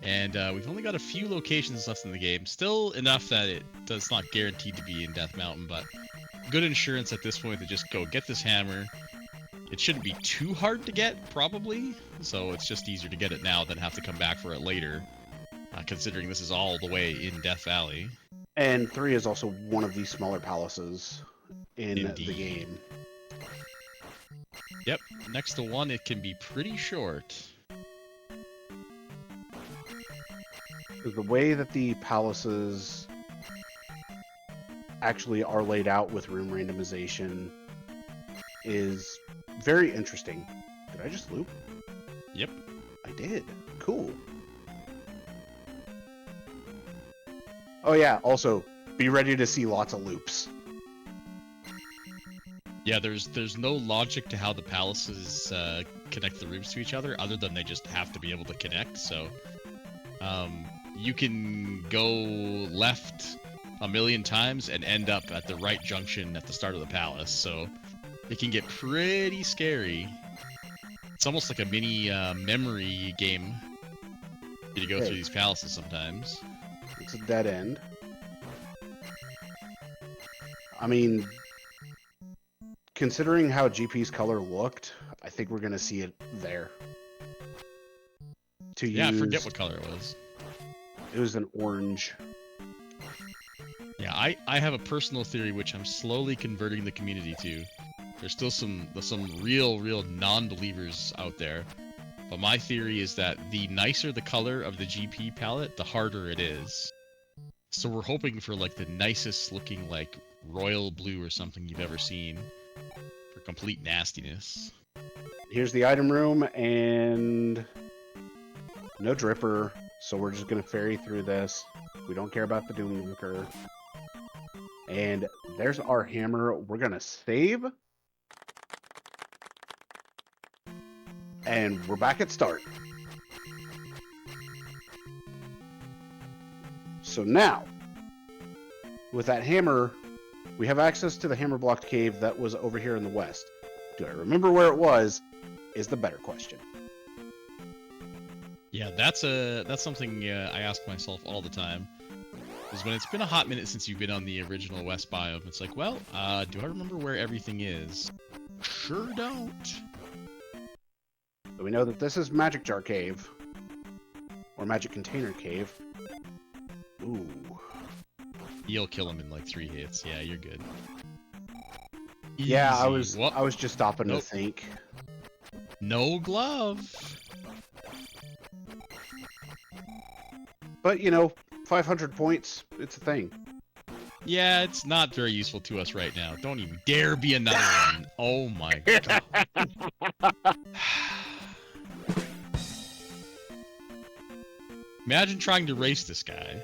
And we've only got a few locations left in the game. Still enough that it's not guaranteed to be in Death Mountain, but good insurance at this point to just go get this hammer. It shouldn't be too hard to get, probably. So it's just easier to get it now than have to come back for it later. Considering this is all the way in Death Valley. And 3 is also one of the smaller palaces in the Indeed. game. Yep, next to 1 it can be pretty short. The way that the palaces actually are laid out with room randomization is very interesting. Did I just loop? Yep. I did. Cool. Oh yeah, also, be ready to see lots of loops. Yeah, there's no logic to how the palaces connect the rooms to each other, other than they just have to be able to connect, so... you can go left a million times and end up at the right junction at the start of the palace, so it can get pretty scary. It's almost like a mini memory game. You go through these palaces sometimes. It's a dead end. I mean, considering how GP's color looked, I think we're gonna see it there. Yeah, I forget what color it was. It was an orange. Yeah, I have a personal theory which I'm slowly converting the community to. There's still some real non-believers out there. But my theory is that the nicer the color of the GP palette, the harder it is. So we're hoping for like the nicest looking like royal blue or something you've ever seen. For complete nastiness. Here's the item room, and no dripper, so we're just gonna ferry through this. We don't care about the Doom Linker. And there's our hammer. We're gonna save. And we're back at start. So now, with that hammer, we have access to the hammer-blocked cave that was over here in the west. Do I remember where it was, is the better question. Yeah, that's something I ask myself all the time. Is when it's been a hot minute since you've been on the original West biome, it's like, well, do I remember where everything is? Sure don't. So we know that this is Magic Jar Cave. Or Magic Container Cave. Ooh. You'll kill him in like 3 hits. Yeah, you're good. Yeah, I Easy. was just stopping Nope. to think. No glove. But 500 points, it's a thing. Yeah, it's not very useful to us right now. Don't even dare be another one. Oh my god. Imagine trying to race this guy.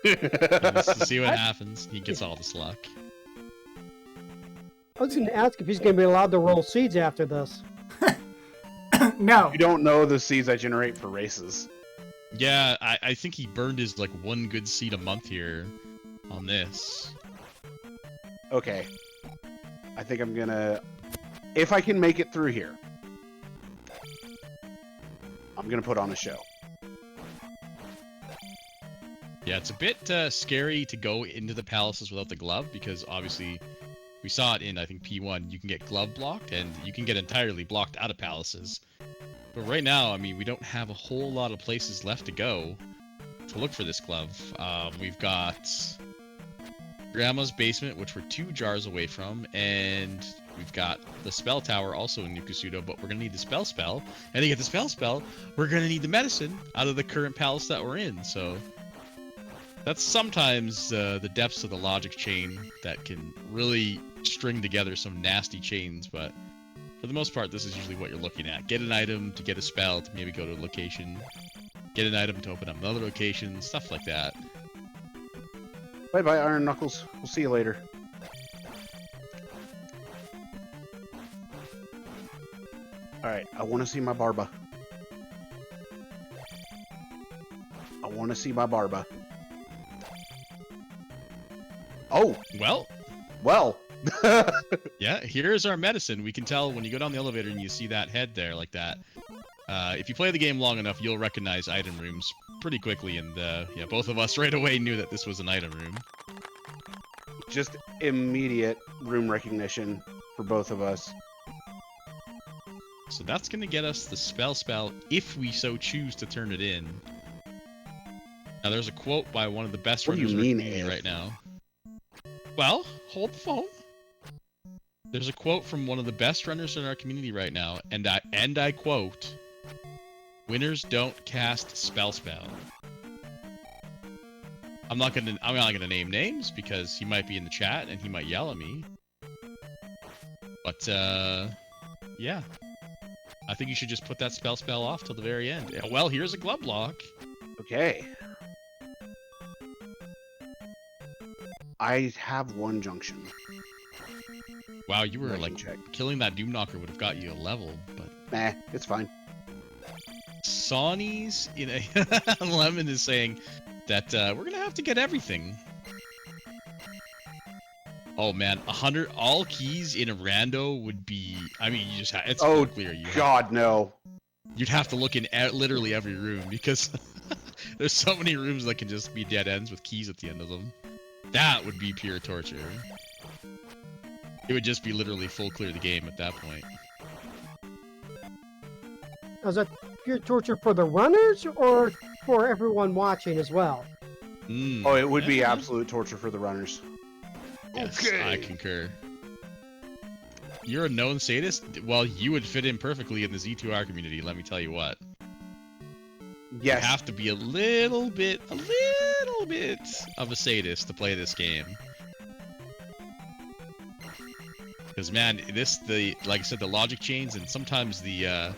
Let's see what happens. He gets all this luck. I was going to ask if he's going to be allowed to roll seeds after this. No. You don't know the seeds I generate for races. Yeah, I think he burned his like one good seed a month here on this. Okay. I think I'm gonna... If I can make it through here, I'm gonna put on a show. Yeah, it's a bit scary to go into the palaces without the glove because obviously we saw it in I think P1. You can get glove blocked and you can get entirely blocked out of palaces. But right now, I mean, we don't have a whole lot of places left to go to look for this glove. We've got Grandma's basement, which we're 2 jars away from, and we've got the spell tower also in Nukusudo, but we're gonna need the spell, and to get the spell, we're gonna need the medicine out of the current palace that we're in. So that's sometimes the depths of the logic chain that can really string together some nasty chains, but for the most part, this is usually what you're looking at. Get an item to get a spell to maybe go to a location. Get an item to open up another location, stuff like that. Bye-bye, Iron Knuckles. We'll see you later. Alright, I want to see my Barba. I want to see my Barba. Oh! Well, Well! yeah, here's our medicine. We can tell when you go down the elevator and you see that head there like that. If you play the game long enough, you'll recognize item rooms pretty quickly, and yeah, both of us right away knew that this was an item room. Just immediate room recognition for both of us. So that's going to get us the spell if we so choose to turn it in. Now there's a quote by one of the best What do you runners in our mean, community if? right now. Well, hold the phone. There's a quote from one of the best runners in our community right now, and I quote, "Winners don't cast spell. I'm not gonna name names because he might be in the chat and he might yell at me. But yeah. I think you should just put that spell off till the very end. Yeah, well, here's a glove block. Okay. I have one junction. Wow, you were I can like check. killing that Doom Knocker would have got you a level, but Nah, it's fine. Sonny's in a Lemon is saying that we're gonna have to get everything. Oh man, 100 all keys in a rando would be. I mean, you just it's Oh, clear. God, no. You'd have to look in literally every room because there's so many rooms that can just be dead ends with keys at the end of them. That would be pure torture. It would just be literally full clear the game at that point. Is that pure torture for the runners or for everyone watching as well? Oh, it would be Yeah. absolute torture for the runners. Yes, Okay. I concur. You're a known sadist? Well, you would fit in perfectly in the Z2R community, let me tell you what. Yes. You have to be a little bit of a sadist to play this game. Because man, like I said, the logic chains and sometimes the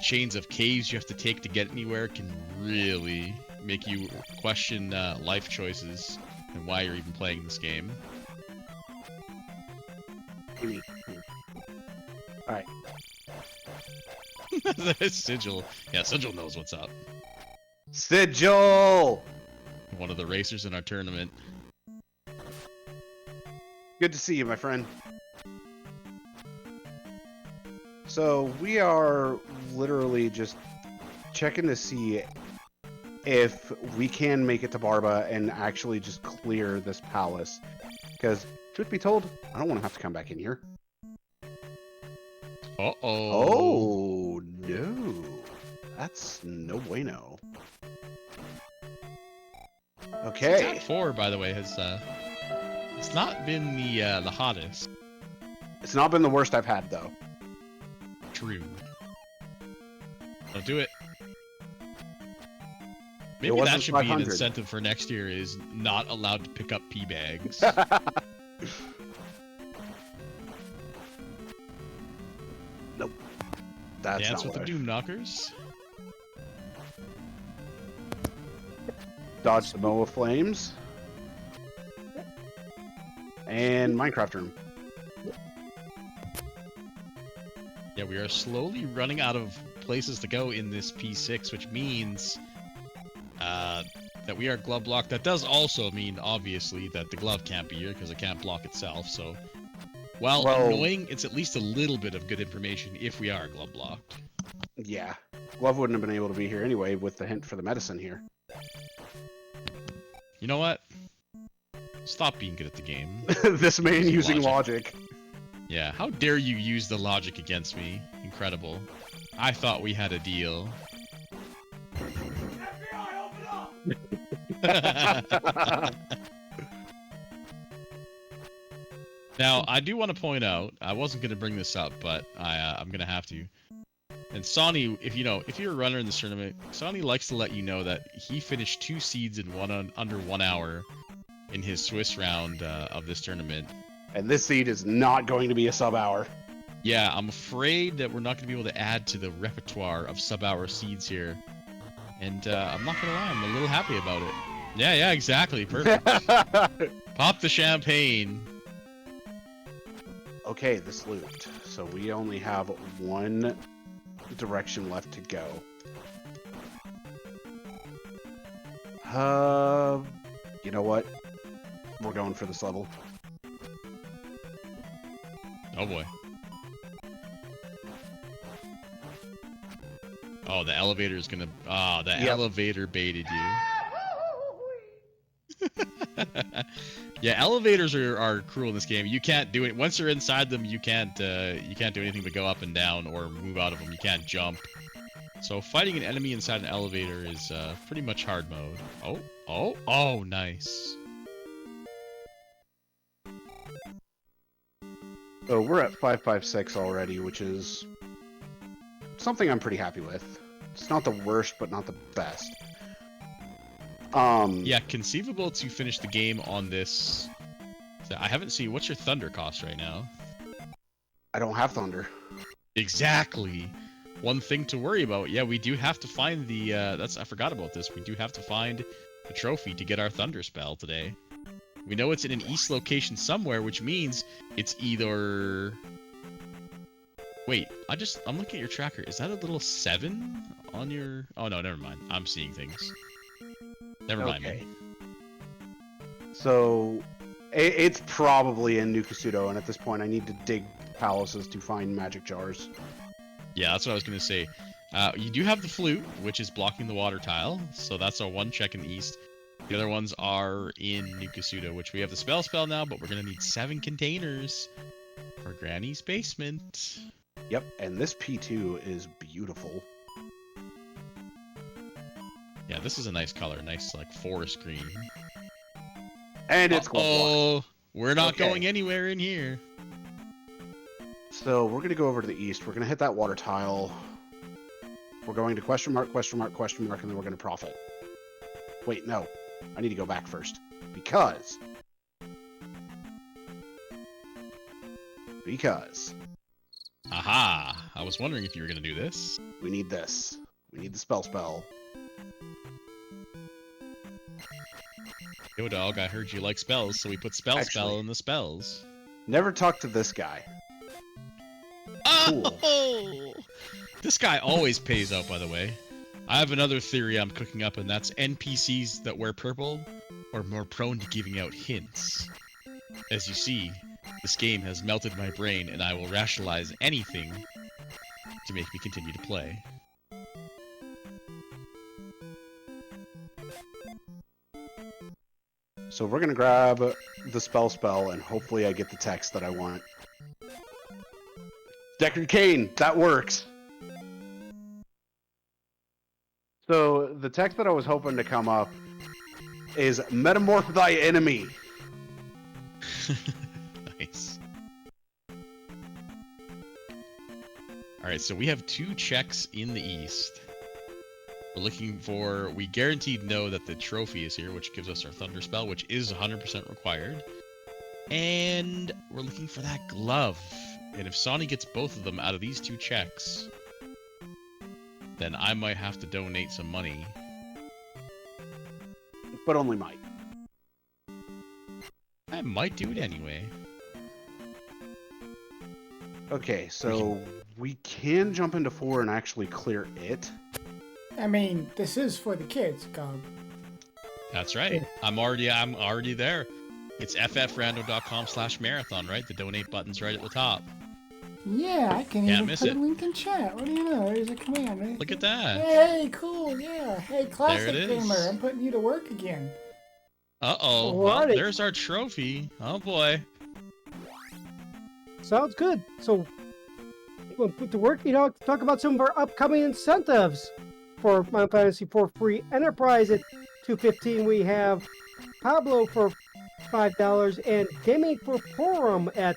chains of caves you have to take to get anywhere can really make you question life choices and why you're even playing this game. Alright. Sigil. Yeah, Sigil knows what's up. Sigil! One of the racers in our tournament. Good to see you, my friend. So, we are literally just checking to see if we can make it to Barba and actually just clear this palace. Because, truth be told, I don't want to have to come back in here. Uh-oh. Oh, no. That's no bueno. Okay. Tab 4, by the way, has It's not been the hottest. It's not been the worst I've had, though. True. Don't do it. It Maybe that wasn't should be an 500. incentive for next year, is not allowed to pick up pee bags. Nope. That's Dance not with the what I... Doom Knockers. Dodge the Moa Flames. And Minecraft Room. Yeah, we are slowly running out of places to go in this P6, which means that we are glove blocked. That does also mean, obviously, that the glove can't be here because it can't block itself. So, while Well- annoying, it's at least a little bit of good information if we are glove blocked. Yeah. Glove wouldn't have been able to be here anyway with the hint for the medicine here. You know what? Stop being good at the game. This man Using using logic. logic. Yeah, how dare you use the logic against me? Incredible. I thought we had a deal. Now, I do want to point out, I wasn't going to bring this up, but I'm going to have to. And Sonny, if you're a runner in this tournament, Sonny likes to let you know that he finished 2 seeds in under 1 hour in his Swiss round of this tournament. And this seed is not going to be a sub-hour. Yeah, I'm afraid that we're not going to be able to add to the repertoire of sub-hour seeds here. And I'm not going to lie, I'm a little happy about it. Yeah, exactly. Perfect. Pop the champagne. Okay, this looped. So we only have one direction left to go. You know what? We're going for this level. Oh boy. Oh, the elevator is gonna. Ah, the elevator baited you. Yeah, elevators are cruel in this game. You can't do it once you're inside them. You can't do anything but go up and down or move out of them. You can't jump. So fighting an enemy inside an elevator is pretty much hard mode. Oh, nice. So we're at 556 already, which is something I'm pretty happy with. It's not the worst, but not the best. Yeah, conceivable to finish the game on this. I haven't seen. What's your thunder cost right now? I don't have thunder. Exactly. One thing to worry about. Yeah, we do have to find the. I forgot about this. We do have to find the trophy to get our thunder spell today. We know it's in an east location somewhere, which means it's either. Wait, I'm looking at your tracker. Is that a little 7 on your? Oh no, never mind. I'm seeing things. Never mind me. So, it's probably in New Kasuto, and at this point I need to dig palaces to find magic jars. Yeah, that's what I was going to say. You do have the flute, which is blocking the water tile, so that's our one check in the east. The other ones are in New Kasuto, which we have the spell now, but we're going to need 7 containers for Granny's basement. Yep, and this P2 is beautiful. Yeah, this is a nice color, nice like forest green. And it's oh, we're not going anywhere in here. So we're going to go over to the east. We're going to hit that water tile. We're going to question mark, question mark, question mark, and then we're going to profit. Wait, no. I need to go back first. Because. Aha! I was wondering if you were going to do this. We need this. We need the spell. Yo, dog, I heard you like spells, so we put spell in the spells. Never talk to this guy. Cool. Oh! This guy always pays out, by the way. I have another theory I'm cooking up, and that's NPCs that wear purple are more prone to giving out hints. As you see, this game has melted my brain, and I will rationalize anything to make me continue to play. So we're going to grab the spell, and hopefully I get the text that I want. Deckard Cain, that works! So the text that I was hoping to come up is metamorph thy enemy. Nice. Alright, so we have 2 checks in the east. We're looking for... We guaranteed know that the trophy is here, which gives us our Thunder Spell, which is 100% required. And we're looking for that glove. And if Sonny gets both of them out of these 2 checks, then I might have to donate some money. But only might. I might do it anyway. Okay, so we can jump into 4 and actually clear it. I mean, this is for the kids, Gob. That's right. I'm already there. It's ffrando.com/marathon, right? The donate button's right at the top. Yeah, I can Can't even miss put it. a link in chat. What do you know? There's a command, right? Look at that. Hey, cool, yeah. Hey, classic There it is. gamer, I'm putting you to work again. Uh-oh. Well, Alrighty. there's our trophy. Oh, boy. Sounds good. So we'll put to work, talk about some of our upcoming incentives for Final Fantasy IV Free Enterprise at $2.15. We have Pablo for $5 and Gaming for Forum at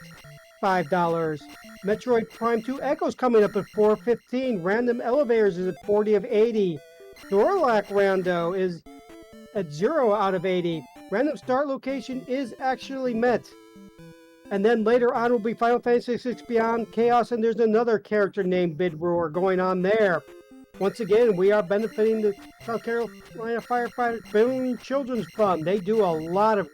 $5. Metroid Prime 2 Echoes coming up at $4.15. Random Elevators is at 40 of 80. Dorlac Rando is at 0 out of 80. Random Start Location is actually met. And then later on will be Final Fantasy VI Beyond Chaos, and there's another character named Bidroar going on there. Once again, we are benefiting the South Carolina Firefighters Film Children's Fund. They do a lot of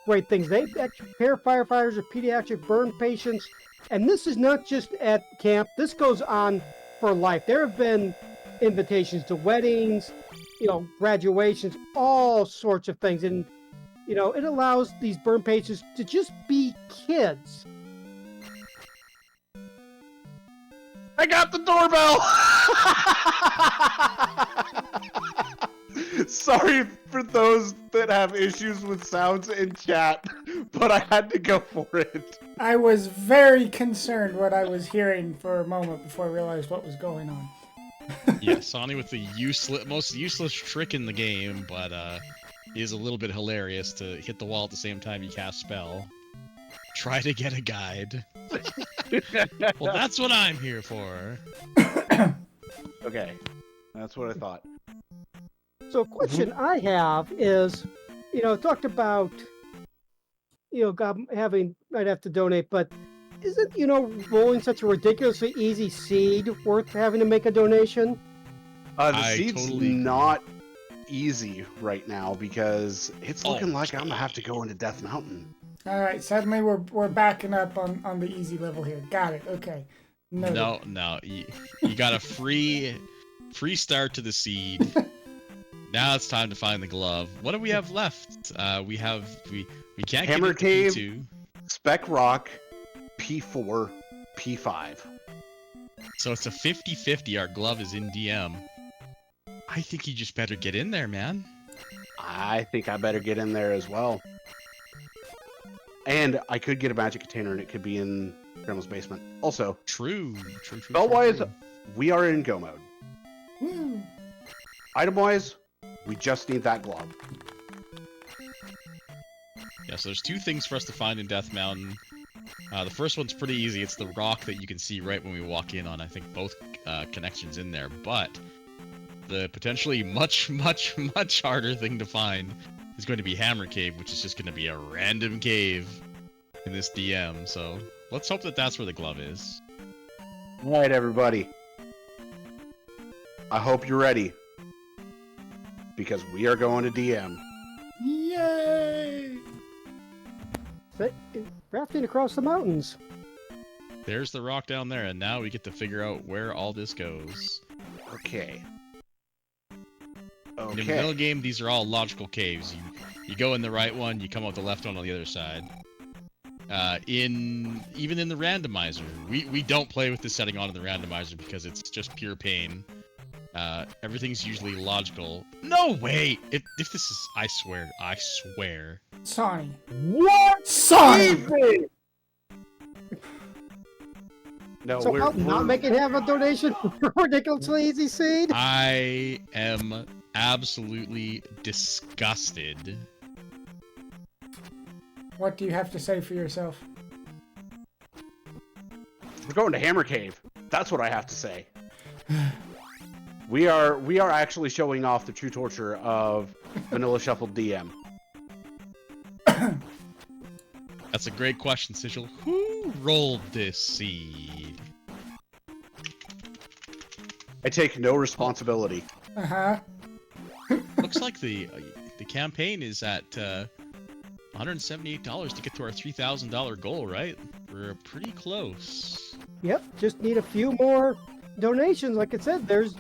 great things. They actually pair firefighters with pediatric burn patients, and this is not just at camp. This goes on for life. There have been invitations to weddings, graduations, all sorts of things, and it allows these burn patients to just be kids. I got the doorbell! Sorry for those that have issues with sounds in chat, but I had to go for it. I was very concerned what I was hearing for a moment before I realized what was going on. Yeah, Sonny with the most useless trick in the game, but is a little bit hilarious to hit the wall at the same time you cast spell. Try to get a guide. Well, that's what I'm here for. Okay, that's what I thought. So a question I have is, talked about, God having, I'd have to donate, but isn't, rolling such a ridiculously easy seed worth having to make a donation? The seed's totally agree. not easy right now because it's looking like I'm gonna have to totally. go into Death Mountain. All right, suddenly we're backing up on the easy level here. Got it. Okay. Noted. No, you got a free start to the seed. Now it's time to find the glove. What do we have left? We can't Hammer get into Cave. P2. Spec Rock, P4, P5. So it's a 50-50. Our glove is in DM. I think you just better get in there, man. I think I better get in there as well. And I could get a magic container and it could be in Grandma's basement. Also, True. spell-wise, we are in go mode. Woo. Item-wise, we just need that glove. Yeah, so there's 2 things for us to find in Death Mountain. The first one's pretty easy. It's the rock that you can see right when we walk in on, I think, both connections in there. But the potentially much, much, much harder thing to find is going to be Hammer Cave, which is just going to be a random cave in this DM. So let's hope that that's where the glove is. All right, everybody. I hope you're ready. Because we are going to DM. Yay! Rafting across the mountains. There's the rock down there, and now we get to figure out where all this goes. Okay. In the middle game, these are all logical caves. You go in the right one, you come out the left one on the other side. Even in the randomizer, we don't play with this setting on in the randomizer because it's just pure pain. Everything's usually logical. No way! If this is, I swear. Sonny. What? Sonny! No, So we're not making half a donation for ridiculously easy seed? I am absolutely disgusted. What do you have to say for yourself? We're going to Hammer Cave. That's what I have to say. We are actually showing off the true torture of Vanilla Shuffled DM. That's a great question, Sigil. Who rolled this seed? I take no responsibility. Uh-huh. Looks like the campaign is at $178 to get to our $3,000 goal, right? We're pretty close. Yep, just need a few more donations. Like I said, there's,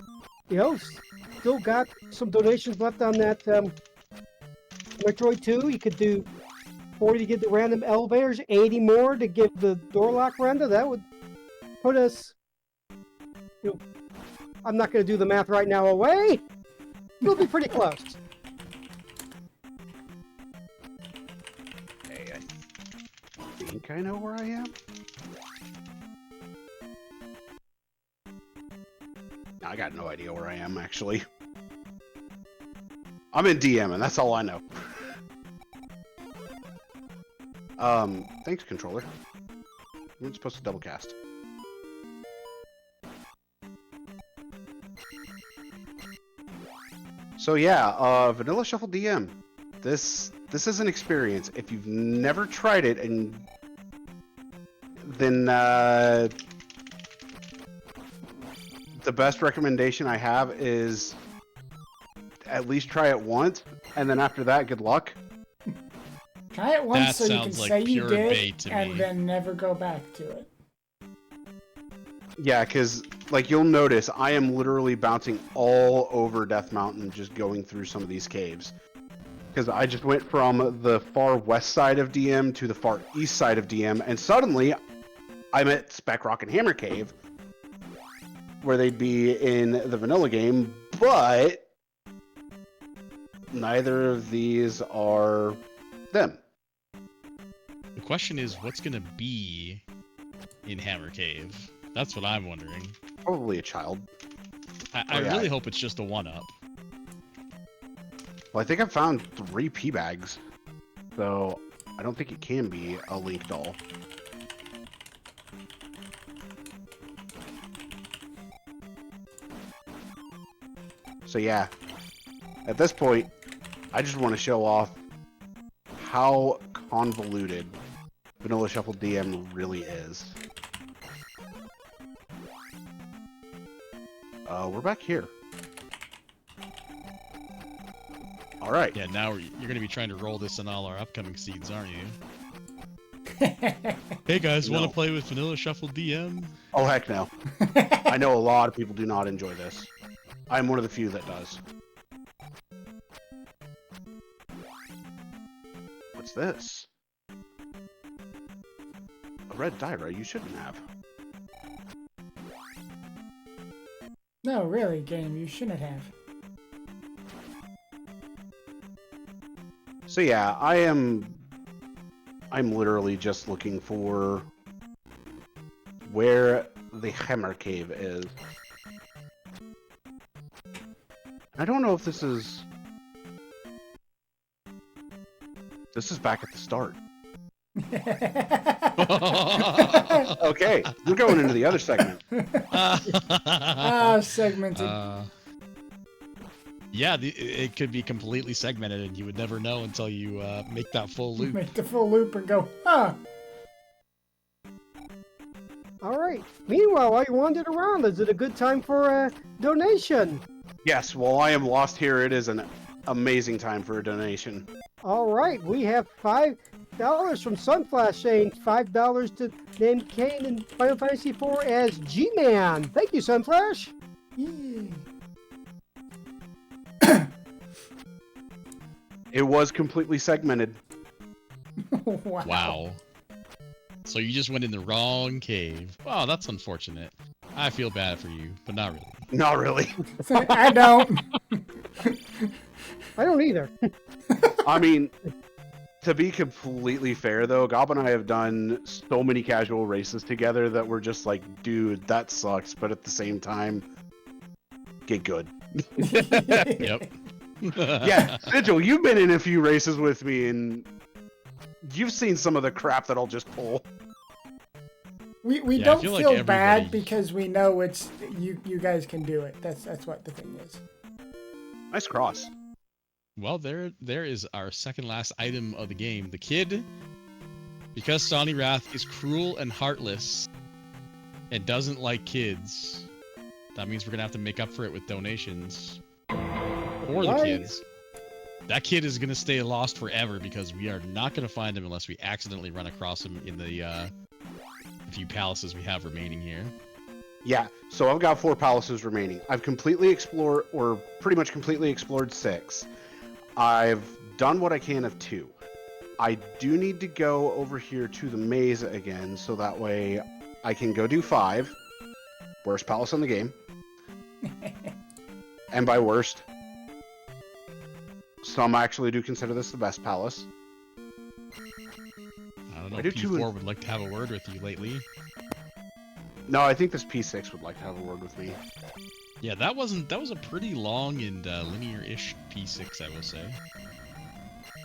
still got some donations left on that Metroid 2. You could do 40 to get the random elevators, 80 more to give the door lock render. That would put us, I'm not going to do the math right now away. We'll be pretty close. Hey, I think I know where I am. I got no idea where I am, actually. I'm in DM, and that's all I know. Thanks, controller. You're supposed to double cast. So yeah, Vanilla Shuffle DM. This is an experience. If you've never tried it, and then the best recommendation I have is at least try it once, and then after that, good luck. Try it once That so you can sounds like say you pure did, bait to and me. then never go back to it. Yeah, because like you'll notice, I am literally bouncing all over Death Mountain, just going through some of these caves. Because I just went from the far west side of DM to the far east side of DM, and suddenly I'm at Spec Rock and Hammer Cave, where they'd be in the vanilla game, but neither of these are them. The question is, what's gonna be in Hammer Cave? That's what I'm wondering. Probably a child. I yeah. really hope it's just a one-up. Well, I think I found 3 pea bags, so I don't think it can be a Link doll. So yeah, at this point, I just want to show off how convoluted Vanilla Shuffle DM really is. We're back here. All right. Yeah, now you're going to be trying to roll this in all our upcoming seeds, aren't you? Hey guys, want No. to play with Vanilla Shuffle DM? Oh heck no. I know a lot of people do not enjoy this. I'm one of the few that does. What's this? A red Dyra you shouldn't have. No, really, game, you shouldn't have. So yeah, I'm literally just looking for where the Hammer Cave is. I don't know if this is back at the start. Okay, we're going into the other segment. Segmented. Yeah, it could be completely segmented, and you would never know until you make that full loop. Make the full loop and go, huh? All right. Meanwhile, while you wandered around, is it a good time for a donation? Yes, while I am lost here, it is an amazing time for a donation. All right. We have $5 from Sunflash saying $5 to name Kane in Final Fantasy IV as G-Man. Thank you, Sunflash. Yay. It was completely segmented. Wow. Wow. So you just went in the wrong cave. Wow, that's unfortunate. I feel bad for you, but not really. Not really. I don't. I don't either. I mean, to be completely fair, though, Gob and I have done so many casual races together that we're just like, dude, that sucks. But at the same time, get good. Yep. Yeah, Sigil, you've been in a few races with me, and You've seen some of the crap that I'll just pull. We Yeah, I don't feel feel like bad everybody- because we know it's you guys can do it. That's what the thing is. Nice cross. Well, there is our second last item of the game. The kid, because Sonny Wrath is cruel and heartless and doesn't like kids, that means we're gonna have to make up for it with donations for the Right. kids. That kid is gonna stay lost forever because we are not gonna find him unless we accidentally run across him in the few palaces we have remaining here. Yeah, so I've got 4 palaces remaining. I've completely explored, or pretty much completely explored 6. I've done what I can of 2. I do need to go over here to the maze again, so that way I can go do 5. Worst palace in the game. And by worst, some actually do consider this the best palace. I don't know I if do too. P4 would like to have a word with you lately. No, I think this P6 would like to have a word with me. Yeah, that was a pretty long and linear-ish P6, I will say.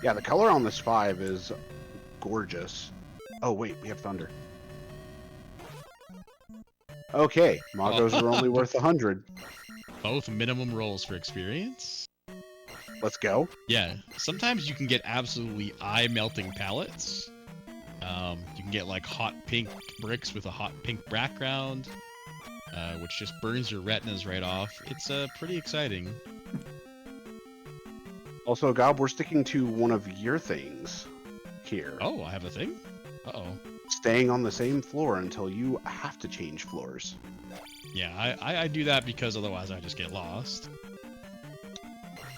Yeah, the color on this 5 is gorgeous. Oh wait, we have thunder. Okay, Magos are only worth 100. Both minimum rolls for experience. Let's go. Yeah, sometimes you can get absolutely eye-melting palettes. You can get like hot pink bricks with a hot pink background, which just burns your retinas right off. It's pretty exciting. Also, Gob, we're sticking to one of your things here. Oh, I have a thing? Uh-oh. Staying on the same floor until you have to change floors. Yeah, I do that because otherwise I just get lost.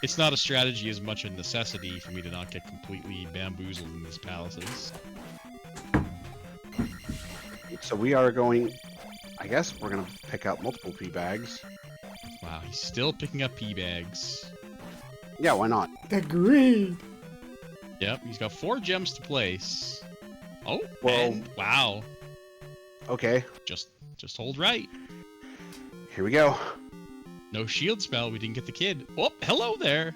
It's not a strategy as much a necessity for me to not get completely bamboozled in these palaces. So we are going... I guess we're going to pick up multiple pea bags. Wow, he's still picking up pea bags. Yeah, why not? The greed. Yep, he's got 4 gems to place. Oh, Well- and wow, Okay, just hold right. here we go. No shield spell, we didn't get the kid. Oh, hello there.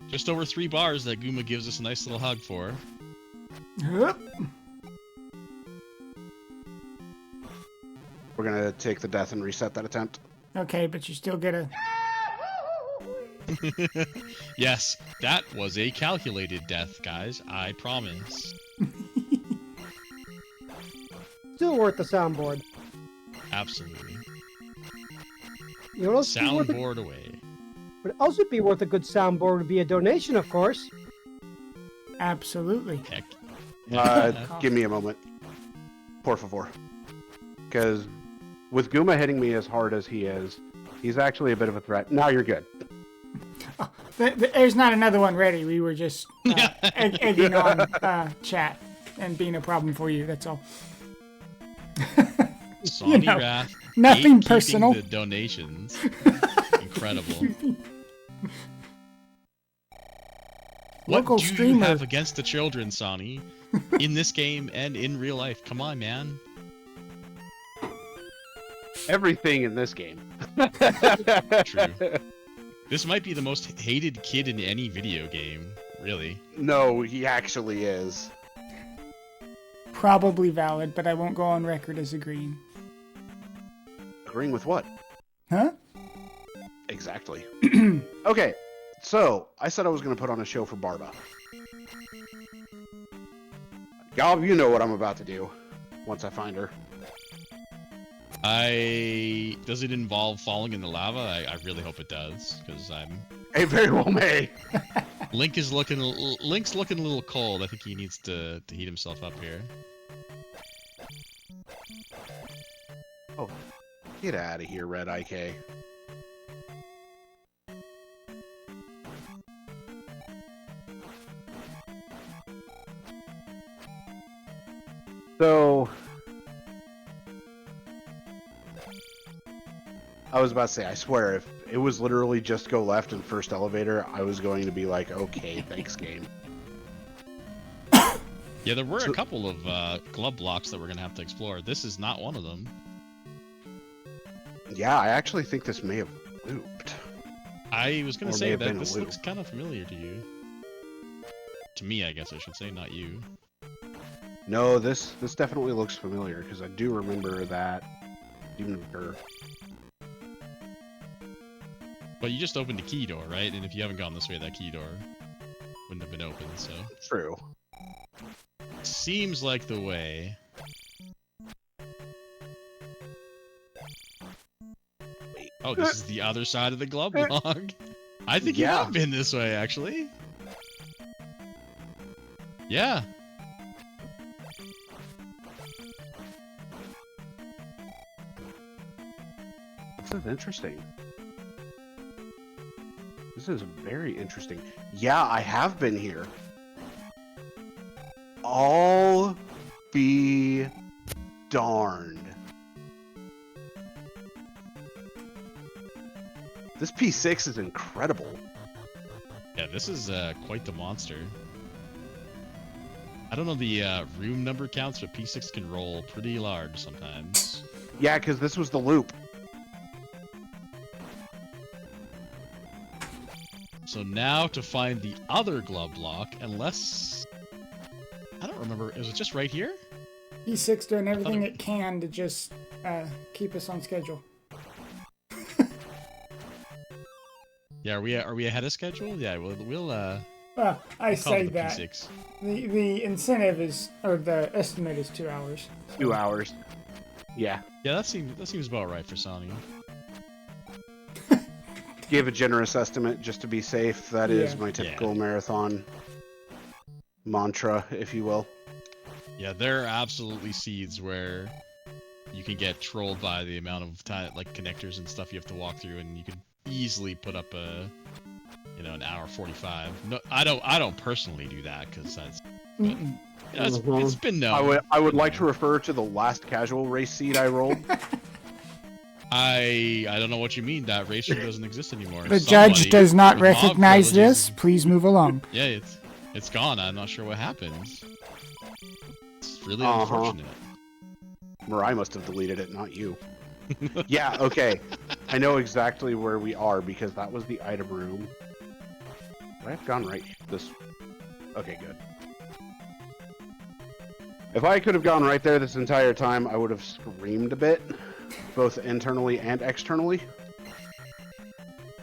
Just over 3 bars that Guma gives us a nice little hug for. Hup. We're going to take the death and reset that attempt. Okay, but you still get a. Yes, that was a calculated death, guys. I promise. Still worth the soundboard. Absolutely. You know, what's be worth Soundboard away. would also be worth a good soundboard would be a donation, of course. Absolutely. Heck. Give me a moment. Por favor. Because with Guma hitting me as hard as he is, he's actually a bit of a threat. Now you're good. There's not another one ready. We were just egging on chat and being a problem for you. That's all. Sonny know, Wrath. nothing gatekeeping personal. The donations. Incredible. What Local do you streamer. have against the children, Sonny? In this game and in real life? Come on, man. Everything in this game. True. This might be the most hated kid in any video game, really. No, he actually is. Probably valid, but I won't go on record as agreeing. Agreeing with what? Huh? Exactly. Okay, so I said I was going to put on a show for Barba. Gob, you know what I'm about to do once I find her. Does it involve falling in the lava? I really hope it does, because It very well may. Link's looking a little cold. I think he needs to heat himself up here. Oh, get out of here, Red IK. So, I was about to say, I swear, if it was literally just go left and first elevator, I was going to be like, okay, thanks, game. Yeah, there were a couple of glove blocks that we're gonna have to explore. This is not one of them. Yeah, I actually think this may have looped. I was gonna Or may say have that been a this loop. looks kind of familiar to you. To me, I guess I should say, not you. No, this definitely looks familiar because I do remember that demon occur. But you just opened a key door, right? And if you haven't gone this way, that key door wouldn't have been open, so... True. Seems like the way. Oh, this is the other side of the glove block. I think you Yeah. have been this way, actually. Yeah. This is interesting. This is very interesting. Yeah, I have been here. I'll be darned. This P6 is incredible. Yeah, this is quite the monster. I don't know the room number counts, but P6 can roll pretty large sometimes. Yeah, because this was the loop. So now to find the other glove block, unless... I don't remember, is it just right here? E6 doing everything it can to just keep us on schedule. Yeah, are we ahead of schedule? Yeah, we'll Well, I call say it the that. P6. The incentive is, or the estimate is 2 hours. 2 hours. Yeah. Yeah, that seems about right for Sony. Give a generous estimate just to be safe. That is Yeah. my typical marathon mantra, if you will. Yeah, there are absolutely seeds where you can get trolled by the amount of time, like connectors and stuff you have to walk through, and you can easily put up a, an hour 45. No, I don't personally do that because that's. Mm-mm. It's been known. I would like to refer to the last casual race seed I rolled. I don't know what you mean. That racer doesn't exist anymore. The judge Somebody does not with mob recognize privileges- this. Please move along. Yeah, it's gone. I'm not sure what happened. It's really Uh-huh. unfortunate. Mirai must have deleted it, not you. Yeah, okay. I know exactly where we are because that was the item room. Would I have gone right this... Okay, good. If I could have gone right there this entire time, I would have screamed a bit, both internally and externally.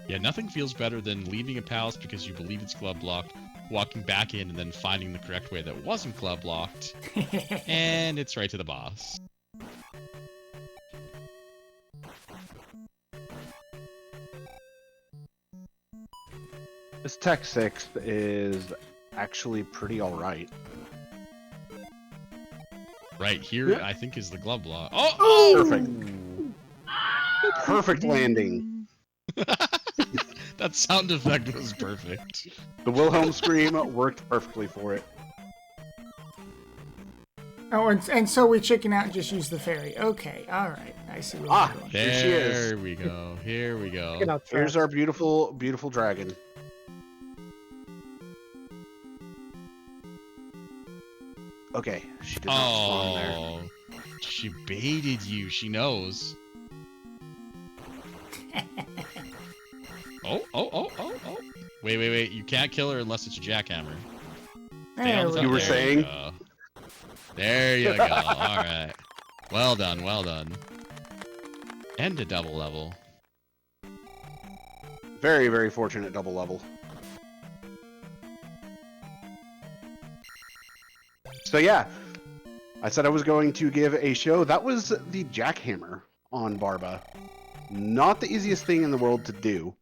Yeah, nothing feels better than leaving a palace because you believe it's glove blocked, walking back in and then finding the correct way that wasn't glove blocked, and it's right to the boss. This Tech 6 is actually pretty alright. Right here, Yeah. I think, is the glove block. Oh! Perfect. Perfect landing. That sound effect was perfect. The Wilhelm scream worked perfectly for it. Oh, and so we chicken out and just use the ferry. Okay, all right. I see what Ah, we're doing. here she is. There we go. Here we go. Get out, Here's our beautiful, beautiful dragon. Okay, she did not spawn there. Oh, she baited you. She knows. Oh. Wait. You can't kill her unless it's a jackhammer. Stay on the There we top. You were There saying? go. There you go. All right. Well done. And a double level. Very, very fortunate double level. So yeah, I said I was going to give a show. That was the jackhammer on Barba. Not the easiest thing in the world to do,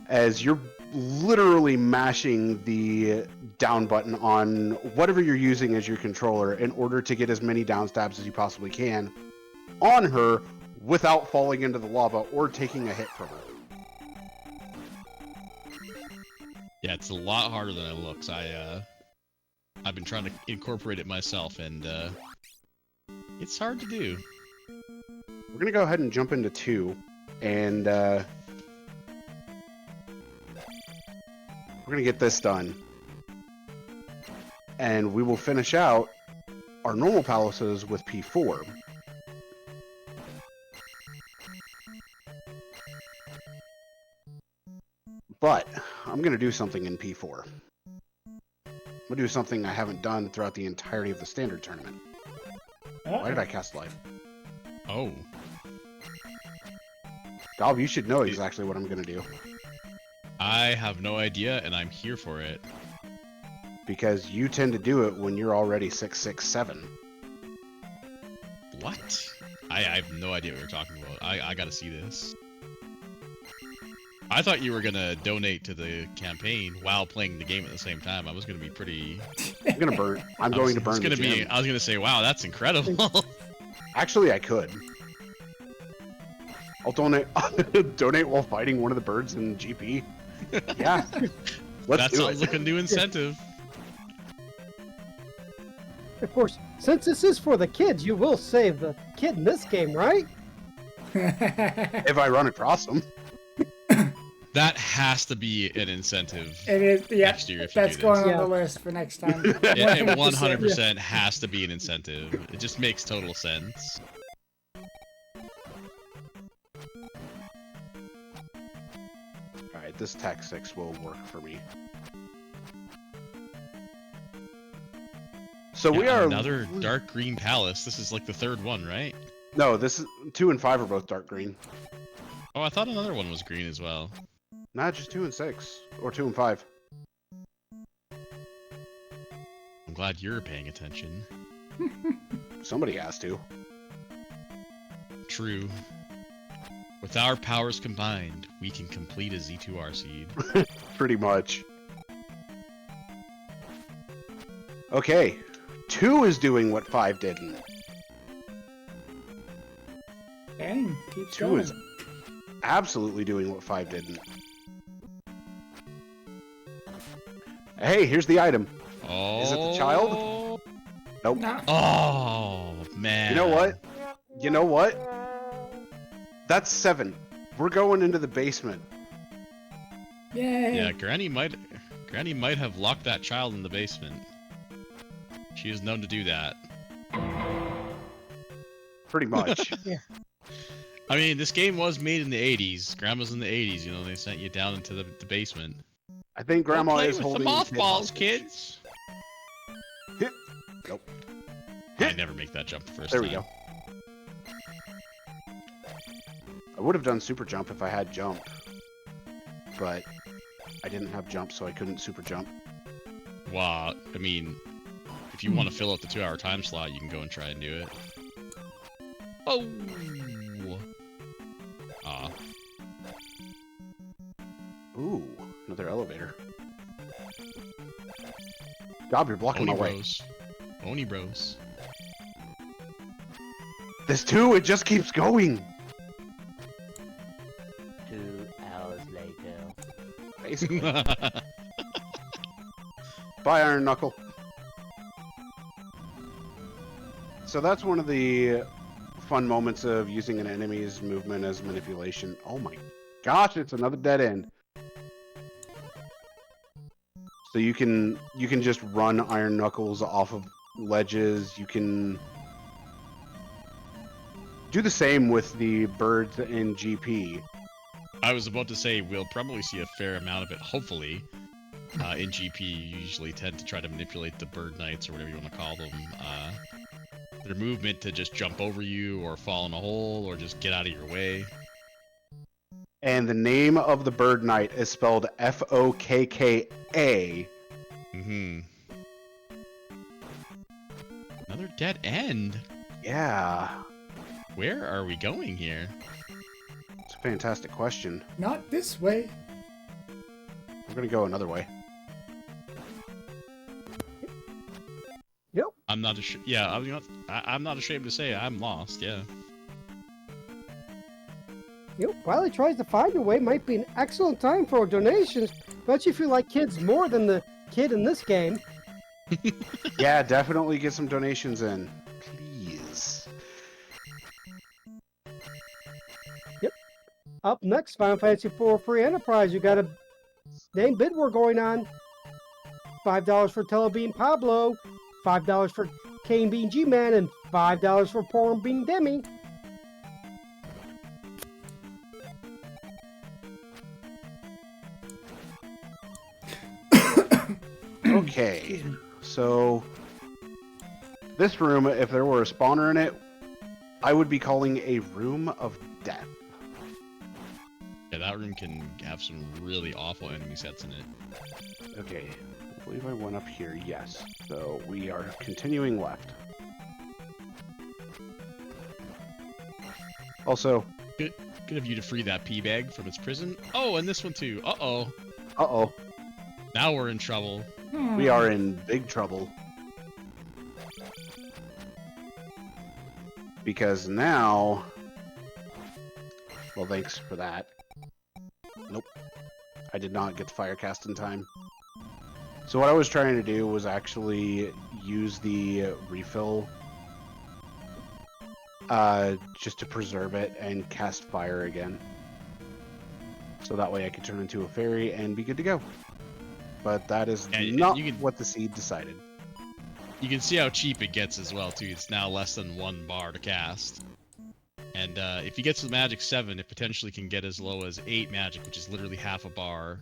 as you're literally mashing the down button on whatever you're using as your controller in order to get as many down stabs as you possibly can on her without falling into the lava or taking a hit from her. Yeah, it's a lot harder than it looks. I've been trying to incorporate it myself, and it's hard to do. We're gonna go ahead and jump into 2, and we're gonna get this done. And we will finish out our normal palaces with P4. But I'm gonna do something in P4. I'm gonna do something I haven't done throughout the entirety of the standard tournament. Why did I cast life? Oh. Gob, you should know exactly what I'm gonna do. I have no idea, and I'm here for it. Because you tend to do it when you're already 667. What? I have no idea what you're talking about. I gotta see this. I thought you were gonna donate to the campaign while playing the game at the same time. I was gonna be pretty. I'm gonna burn. I'm going to burn the gym. I was gonna say, wow, that's incredible. Actually, I could. I'll donate. Donate while fighting one of the birds in GP. Yeah. That sounds like a new incentive. Of course, since this is for the kids, you will save the kid in this game, right? If I run across them. That has to be an incentive. It is, yeah. Next year if That's you do going this. on the list for next time. It 100%. 100% has to be an incentive. It just makes total sense. Alright, this Tech 6 will work for me. So we are another dark green palace. This is like the third one, right? No, this is 2 and 5 are both dark green. Oh, I thought another one was green as well. Not just 2 and 6 or 2 and 5. I'm glad you're paying attention. Somebody has to. True. With our powers combined, we can complete a Z2R seed. Pretty much. Okay. 2 is doing what 5 didn't. Dang, keeps 2 going. is absolutely doing what 5 didn't. Hey, here's the item. Oh. Is it the child? Nope. No. Oh, man. You know what? You know what? That's 7. We're going into the basement. Yay. Yeah, Granny might have locked that child in the basement. She is known to do that. Pretty much. Yeah. I mean, this game was made in the 80s. Grandma's in the 80s, you know, they sent you down into the basement. I think Grandma Play is with holding the kid mothballs, hostage. kids. Nope. I never make that jump the first There time. we go. I would have done super jump if I had jump, but I didn't have jump, so I couldn't super jump. Wow, I mean, if you want to fill out the 2-hour time slot, you can go and try and do it. Oh. Ah. Ooh, another elevator. Gob, you're blocking Oni my way. bros. Oni bros. This 2, it just keeps going. 2 hours later. Basically. Bye, Iron Knuckle. So that's one of the fun moments of using an enemy's movement as manipulation. Oh my gosh, it's another dead end. So you can just run Iron Knuckles off of ledges. You can do the same with the birds in GP. I was about to say, we'll probably see a fair amount of it, hopefully. In GP, you usually tend to try to manipulate the bird knights, or whatever you want to call them. Their movement to just jump over you, or fall in a hole, or just get out of your way. And the name of the bird knight is spelled Fokka. Mm-hmm. Another dead end? Yeah, Where are we going here? it's a fantastic question. Not this way. We're gonna go another way. Yep. I'm not I'm not ashamed to say I'm lost, yeah. Yep. While he tries to find a way, might be an excellent time for donations, especially if you like kids more than the kid in this game. Yeah, definitely get some donations in, please. Up next, Final Fantasy IV Free Enterprise. You got a name bid war going on. $5 for Telebean Pablo, $5 for Cane Bean G-Man, and $5 for Porn Bean Demi. Okay, Excuse me. so this room, if there were a spawner in it, I would be calling a room of death. Yeah, that room can have some really awful enemy sets in it. Okay, I believe I went up here, yes. So we are continuing left. Also, Good of you to free that pea bag from its prison. Oh, and this one too. Uh-oh. uh-oh, Now we're in trouble. we are in big trouble. Because now... Well, thanks for that. Nope. I did not get the fire cast in time. So what I was trying to do was actually use the refill just to preserve it and cast fire again. So that way I could turn into a fairy and be good to go. But that is And not you can- what the seed decided. You can see how cheap it gets as well, too. It's now less than 1 bar to cast. And if he gets the magic 7, it potentially can get as low as 8 magic, which is literally half a bar.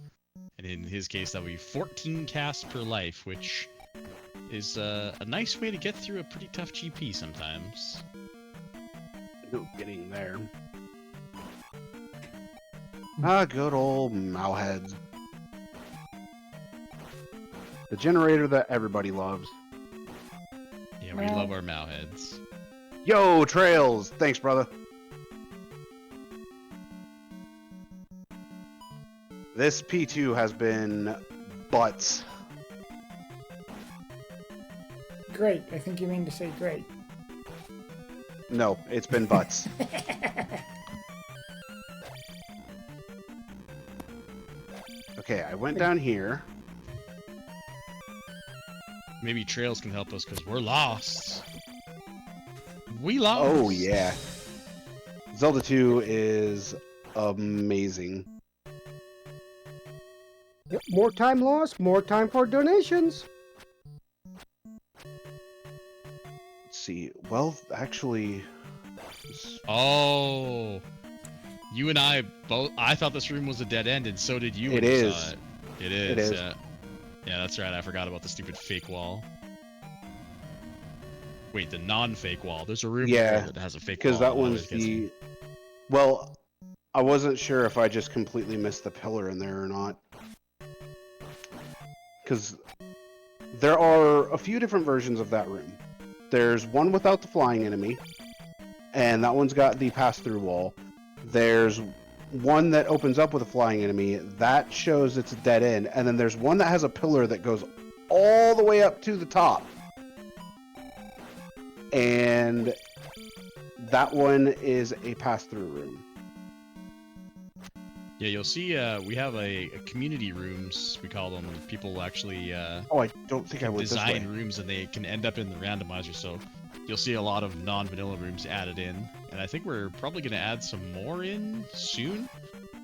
And in his case, that would be 14 casts per life, which is a nice way to get through a pretty tough GP sometimes. No getting there. Ah, good old Mowheads. The generator that everybody loves. Yeah, we love our Mowheads. Yo, Trails! Thanks, brother. This P2 has been butts. Great. I think you mean to say great. No, it's been butts. Okay, I went down here. Maybe Trails can help us because we're lost. We lost. Oh, yeah. Zelda 2 is amazing. Yep, more time lost, more time for donations. Let's see. Well, actually... Oh. You and I both. I thought this room was a dead end, and so did you. It when you is. saw it. It is. It is. Yeah. Yeah, that's right. I forgot about the stupid fake wall. Wait, the non-fake wall. There's a room Yeah, that has a fake wall. because that and always one's gets me. the... Well, I wasn't sure if I just completely missed the pillar in there or not. Because there are a few different versions of that room. There's one without the flying enemy, and that one's got the pass-through wall. There's one that opens up with a flying enemy. That shows it's a dead end. And then there's one that has a pillar that goes all the way up to the top. And that one is a pass-through room. Yeah, you'll see. We have a community rooms. We call them. People actually Oh, I don't think I went this way. design rooms, and they can end up in the randomizer. So you'll see a lot of non-vanilla rooms added in, and I think we're probably going to add some more in soon.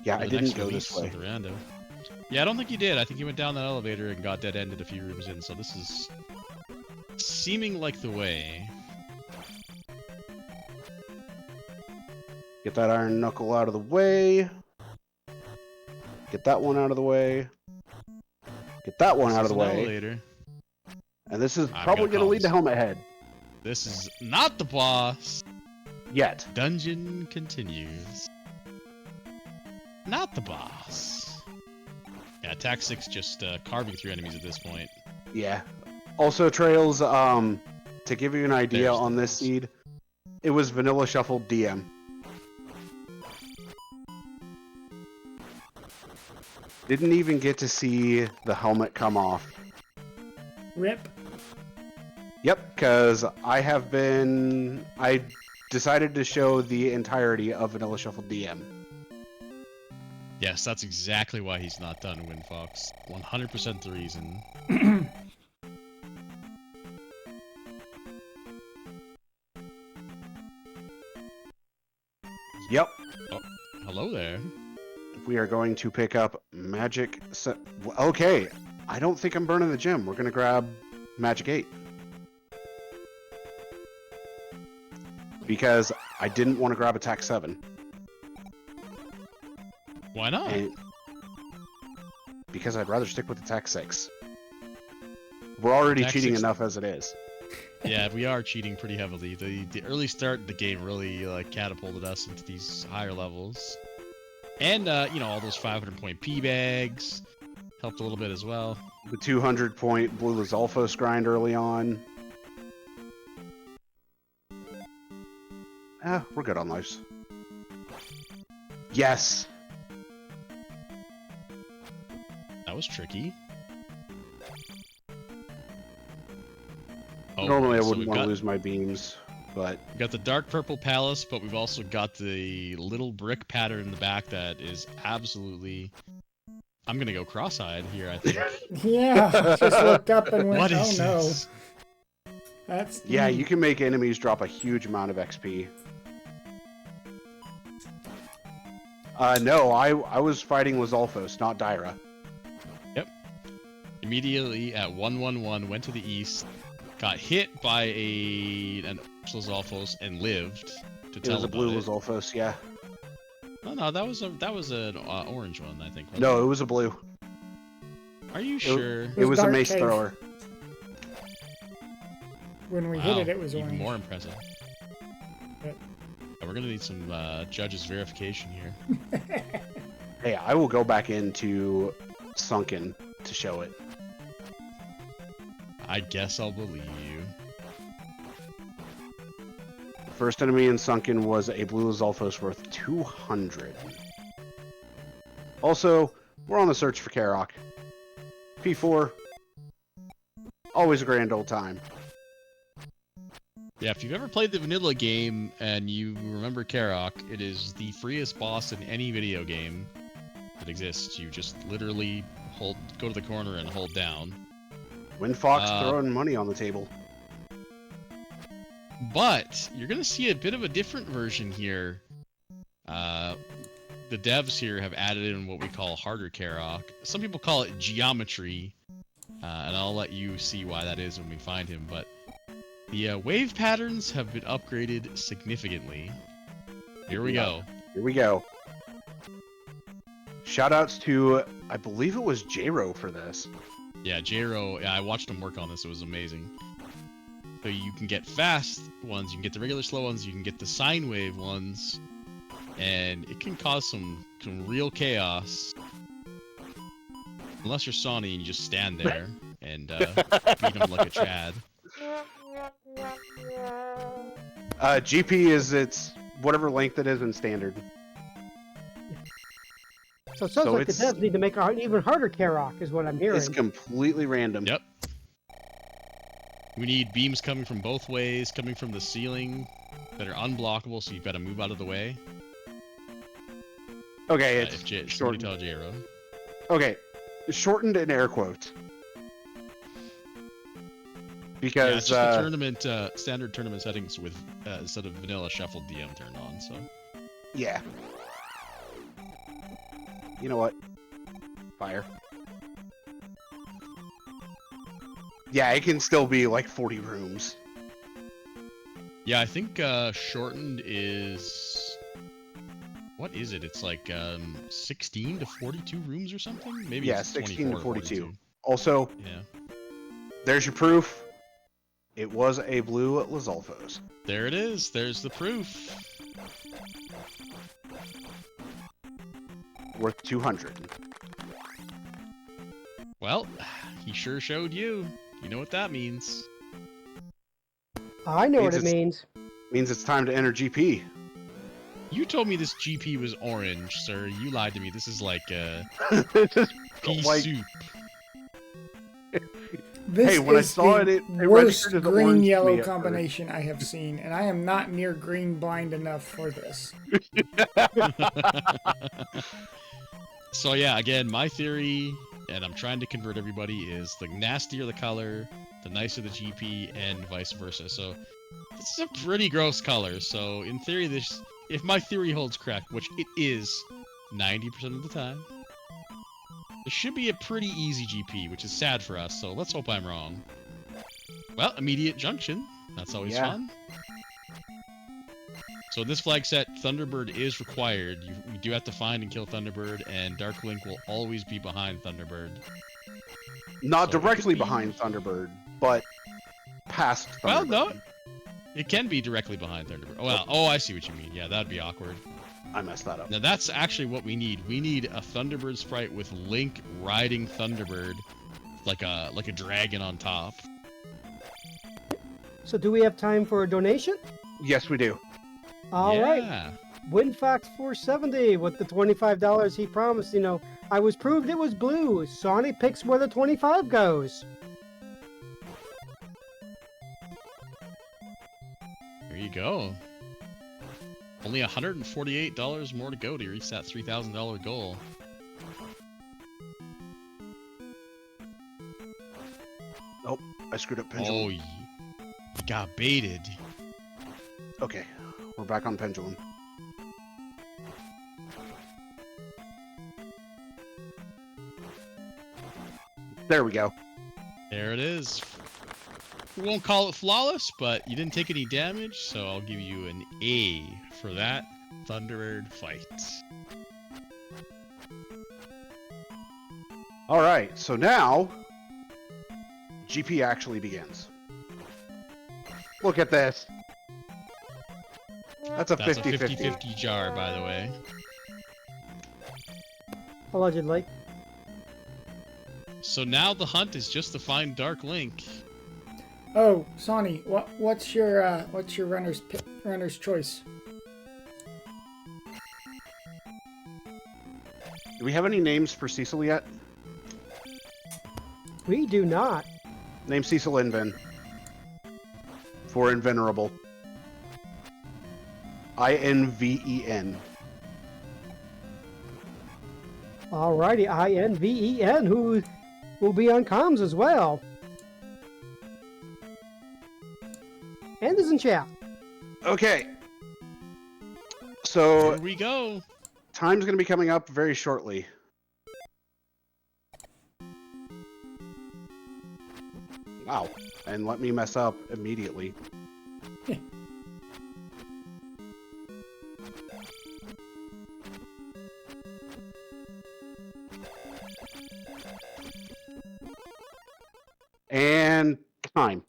Yeah, for I the didn't next go this release way. of the rando. Yeah, I don't think you did. I think you went down that elevator and got dead-ended a few rooms in. So this is seeming like the way. Get that iron knuckle out of the way. Get that one out of the way. Get that one This out of is the an way. elevator. And this is I'm probably gonna going to call lead to this- Helmet Head. This is not the boss. Yet. Dungeon continues. Not the boss. Yeah, attack 6 just carving through enemies at this point. Yeah. Also, Trails, to give you an idea There's the on this boss. seed, it was Vanilla Shuffled DM. Didn't even get to see the helmet come off. Rip. Yep, because I decided to show the entirety of Vanilla Shuffled DM. Yes, that's exactly why he's not done, Winfox. 100% the reason. Yep. Hello there. We are going to pick up Magic... Okay, I don't think I'm burning the gem. We're going to grab Magic 8. Because I didn't want to grab Attack 7. Why not? And because I'd rather stick with Attack 6. We're already Attack cheating 60. enough as it is. Yeah, we are cheating pretty heavily. The early start of the game really catapulted us into these higher levels. And, all those 500-point P-bags helped a little bit as well. The 200-point Blue Lizalfos grind early on. We're good on lives. Yes! That was tricky. Oh, Normally I so wouldn't we've want to got- lose my beams, but... We've got the dark purple palace, but we've also got the little brick pattern in the back that is absolutely... I'm gonna go cross-eyed here, I think. Yeah, just looked up and went, What oh is no. this? That's Yeah, you can make enemies drop a huge amount of XP. No, I was fighting Lizalfos, not Dyra. Immediately at 111, went to the east, got hit by an Lizalfos and lived to It tell was a about blue it. Lizalfos, yeah. No, that was an orange one, I think. wasn't No, it? it was a blue. Are you sure? It was a Dark mace Cave. thrower. when we Wow, hit it was even orange. more impressive. Yep. We're gonna need some judges verification here. Hey, I will go back into Sunken to show it. I guess I'll believe you. First enemy in Sunken was a blue Lizalfos worth 200. Also, we're on the search for Karok. P4. Always a grand old time. Yeah, if you've ever played the vanilla game and you remember Karok, it is the freest boss in any video game that exists. You just literally go to the corner and hold down. Windfox throwing money on the table. But you're gonna see a bit of a different version here. The devs here have added in what we call harder Karok. Some people call it geometry, and I'll let you see why that is when we find him. But the wave patterns have been upgraded significantly. Here we go. Here we go. Shoutouts to, I believe it was J-Ro for this. Yeah, J-Ro, I watched him work on this. It was amazing. So you can get fast ones, you can get the regular slow ones, you can get the sine wave ones, and it can cause some real chaos. Unless you're Sonny and you just stand there and beat him like a Chad. GP is its whatever length it is in standard. So it sounds So like the it's- devs need to make an even harder Karok, is what I'm hearing. It's completely random. Yep. We need beams coming from both ways, coming from the ceiling that are unblockable, so you've got to move out of the way. Okay, If it's somebody shortened. tell J-Ro. Okay, shortened in air quotes. Yeah, Because it's just the tournament, standard tournament settings with instead of vanilla shuffled DM turned on, so. yeah. You know what? Fire. Yeah, it can still be like 40 rooms. Yeah, I think shortened is... What is it? It's like 16 to 42 rooms or something? Maybe Yeah, it's 16 to 24 42. Also, Yeah. there's your proof. It was a blue Lizalfos. There it is. There's the proof. Worth 200. Well, he sure showed you. You know what that means. I know what Means it it's- means. Means it's time to enter GP. You told me this GP was orange, sir. You lied to me. This is like This is pea like- soup. This Hey, when I is saw the it worst registered as orange to green-yellow me at combination I have seen, and I am not near green blind enough for this. So yeah, again, my theory, and I'm trying to convert everybody, is the nastier the color, the nicer the GP, and vice versa. So this is a pretty gross color. So in theory, this, if my theory holds correct, which it is 90% of the time, this should be a pretty easy GP, which is sad for us. So let's hope I'm wrong. Well, immediate junction. That's always Yeah. fun. So in this flag set, Thunderbird is required. You do have to find and kill Thunderbird, and Dark Link will always be behind Thunderbird. Not So it could directly be- behind Thunderbird, but past Thunderbird. Well, no. It can be directly behind Thunderbird. Well, oh, I see what you mean. Yeah, that'd be awkward. I messed that up. Now that's actually what we need. We need a Thunderbird sprite with Link riding Thunderbird, like a dragon on top. So do we have time for a donation? Yes, we do. All right. Yeah. WinFox470 with the $25 he promised. You know, I was proved it was blue. Sonny picks where the 25 goes. There you go. Only $148 more to go to reach that $3,000 goal. Oh, I screwed up Oh, Pendulum. you got baited. Okay, we're back on Pendulum. There we go. There it is. We won't call it flawless, but you didn't take any damage, so I'll give you an A for that Thunderbird fight. All right, so now GP actually begins. Look at this. That's a That's 50-50. a 50-50 jar, by the way. Allegedly. So now the hunt is just to find Dark Link. Oh, Sonny, what's your runner's choice? Do we have any names for Cecil yet? We do not. Name Cecil Inven. For Invenerable. INVEN. Alrighty, INVEN, who will be on comms as well. And is in chat. Okay. So Here we go. time's going to be coming up very shortly. Wow. And let me mess up immediately. And time.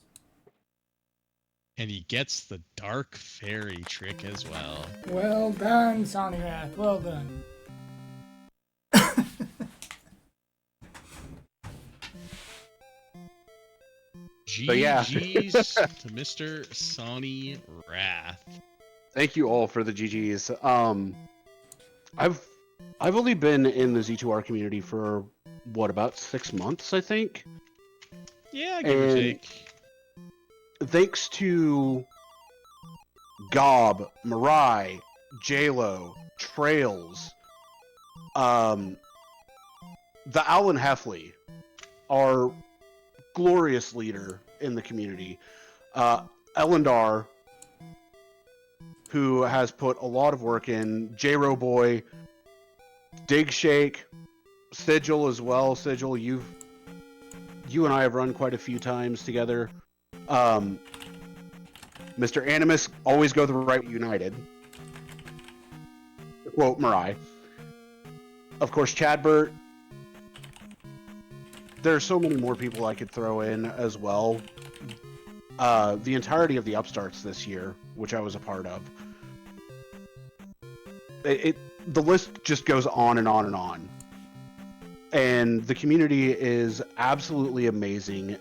And he gets the Dark Fairy trick as well. Well done, Sonny Wrath. Well done. But yeah. GG's to Mr. Sonny Wrath. Thank you all for the GGs. I've only been in the Z2R community for what, about 6 months, I think. Yeah, give or And- take. Thanks to Gob, Mirai, JLo, Trails, the Alan Heffley, our glorious leader in the community, Elendar, who has put a lot of work in, J-Ro Boy, Dig Shake, Sigil as well. Sigil, you and I have run quite a few times together. Mr. Animus, always go the right way united. Quote Mirai. Of course, Chadbert. There are so many more people I could throw in as well. The entirety of the upstarts this year, which I was a part of. The list just goes on and on and on. And the community is absolutely amazing.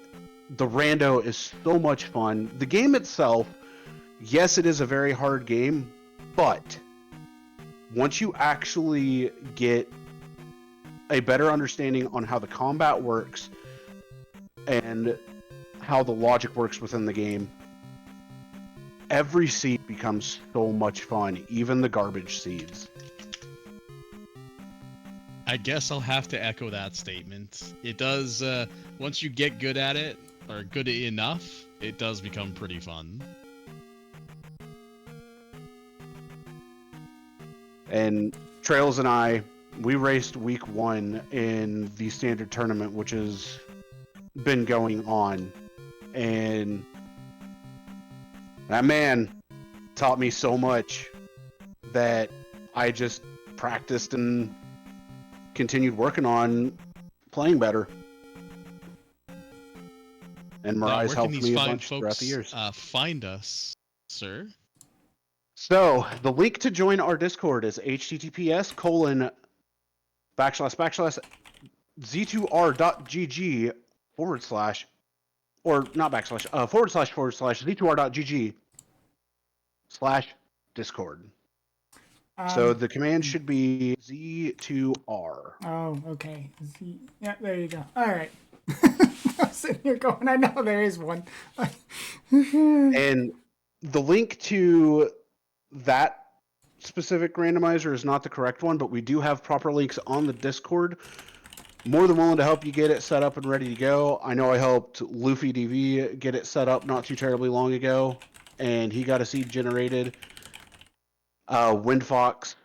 The Rando is so much fun. The game itself, yes, it is a very hard game, but once you actually get a better understanding on how the combat works and how the logic works within the game, every seed becomes so much fun, even the garbage seeds. I guess I'll have to echo that statement. It does, once you get good at it, or good enough, it does become pretty fun. And Trails and I, we raced week 1 in the standard tournament, which has been going on. And that man taught me so much that I just practiced and continued working on playing better. And Now, Mariah's where can helped these me a fine bunch throughout folks the years. find us, sir? So the link to join our Discord is https://z2r.gg / or not backslash / z2r.gg/Discord. So the command should be Z2R. Oh, okay. Yeah, there you go. All right. I'm sitting here going, I know there is one. And the link to that specific randomizer is not the correct one, but we do have proper links on the Discord. More than willing to help you get it set up and ready to go. I know I helped Luffy DV get it set up not too terribly long ago, and he got a seed generated. Windfox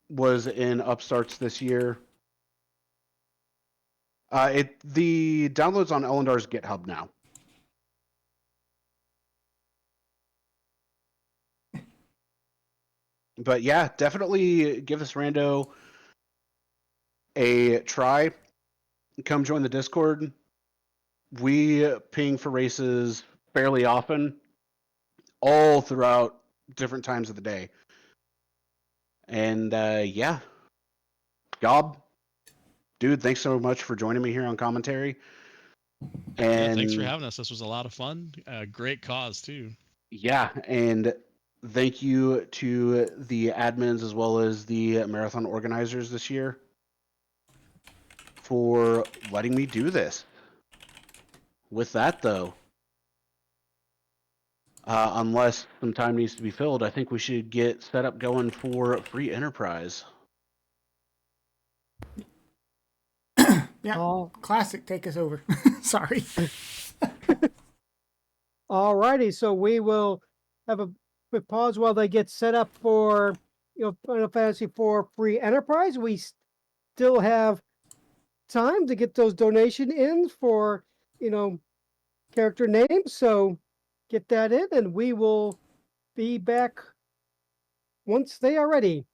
was in Upstarts this year. The download's on Ellendar's GitHub now. But yeah, definitely give this rando a try. Come join the Discord. We ping for races fairly often, all throughout different times of the day. And yeah, Gob, dude, thanks so much for joining me here on commentary. And Yeah, thanks for having us. This was a lot of fun. Great cause too. yeah, and thank you to the admins as well as the marathon organizers this year for letting me do this. With that, though, unless some time needs to be filled, I think we should get set up going for free enterprise. Yeah. All Classic, take us over. Sorry. righty, so we will have a quick pause while they get set up for Final Fantasy IV free enterprise. We still have time to get those donation in for character names, so get that in, and we will be back once they are ready.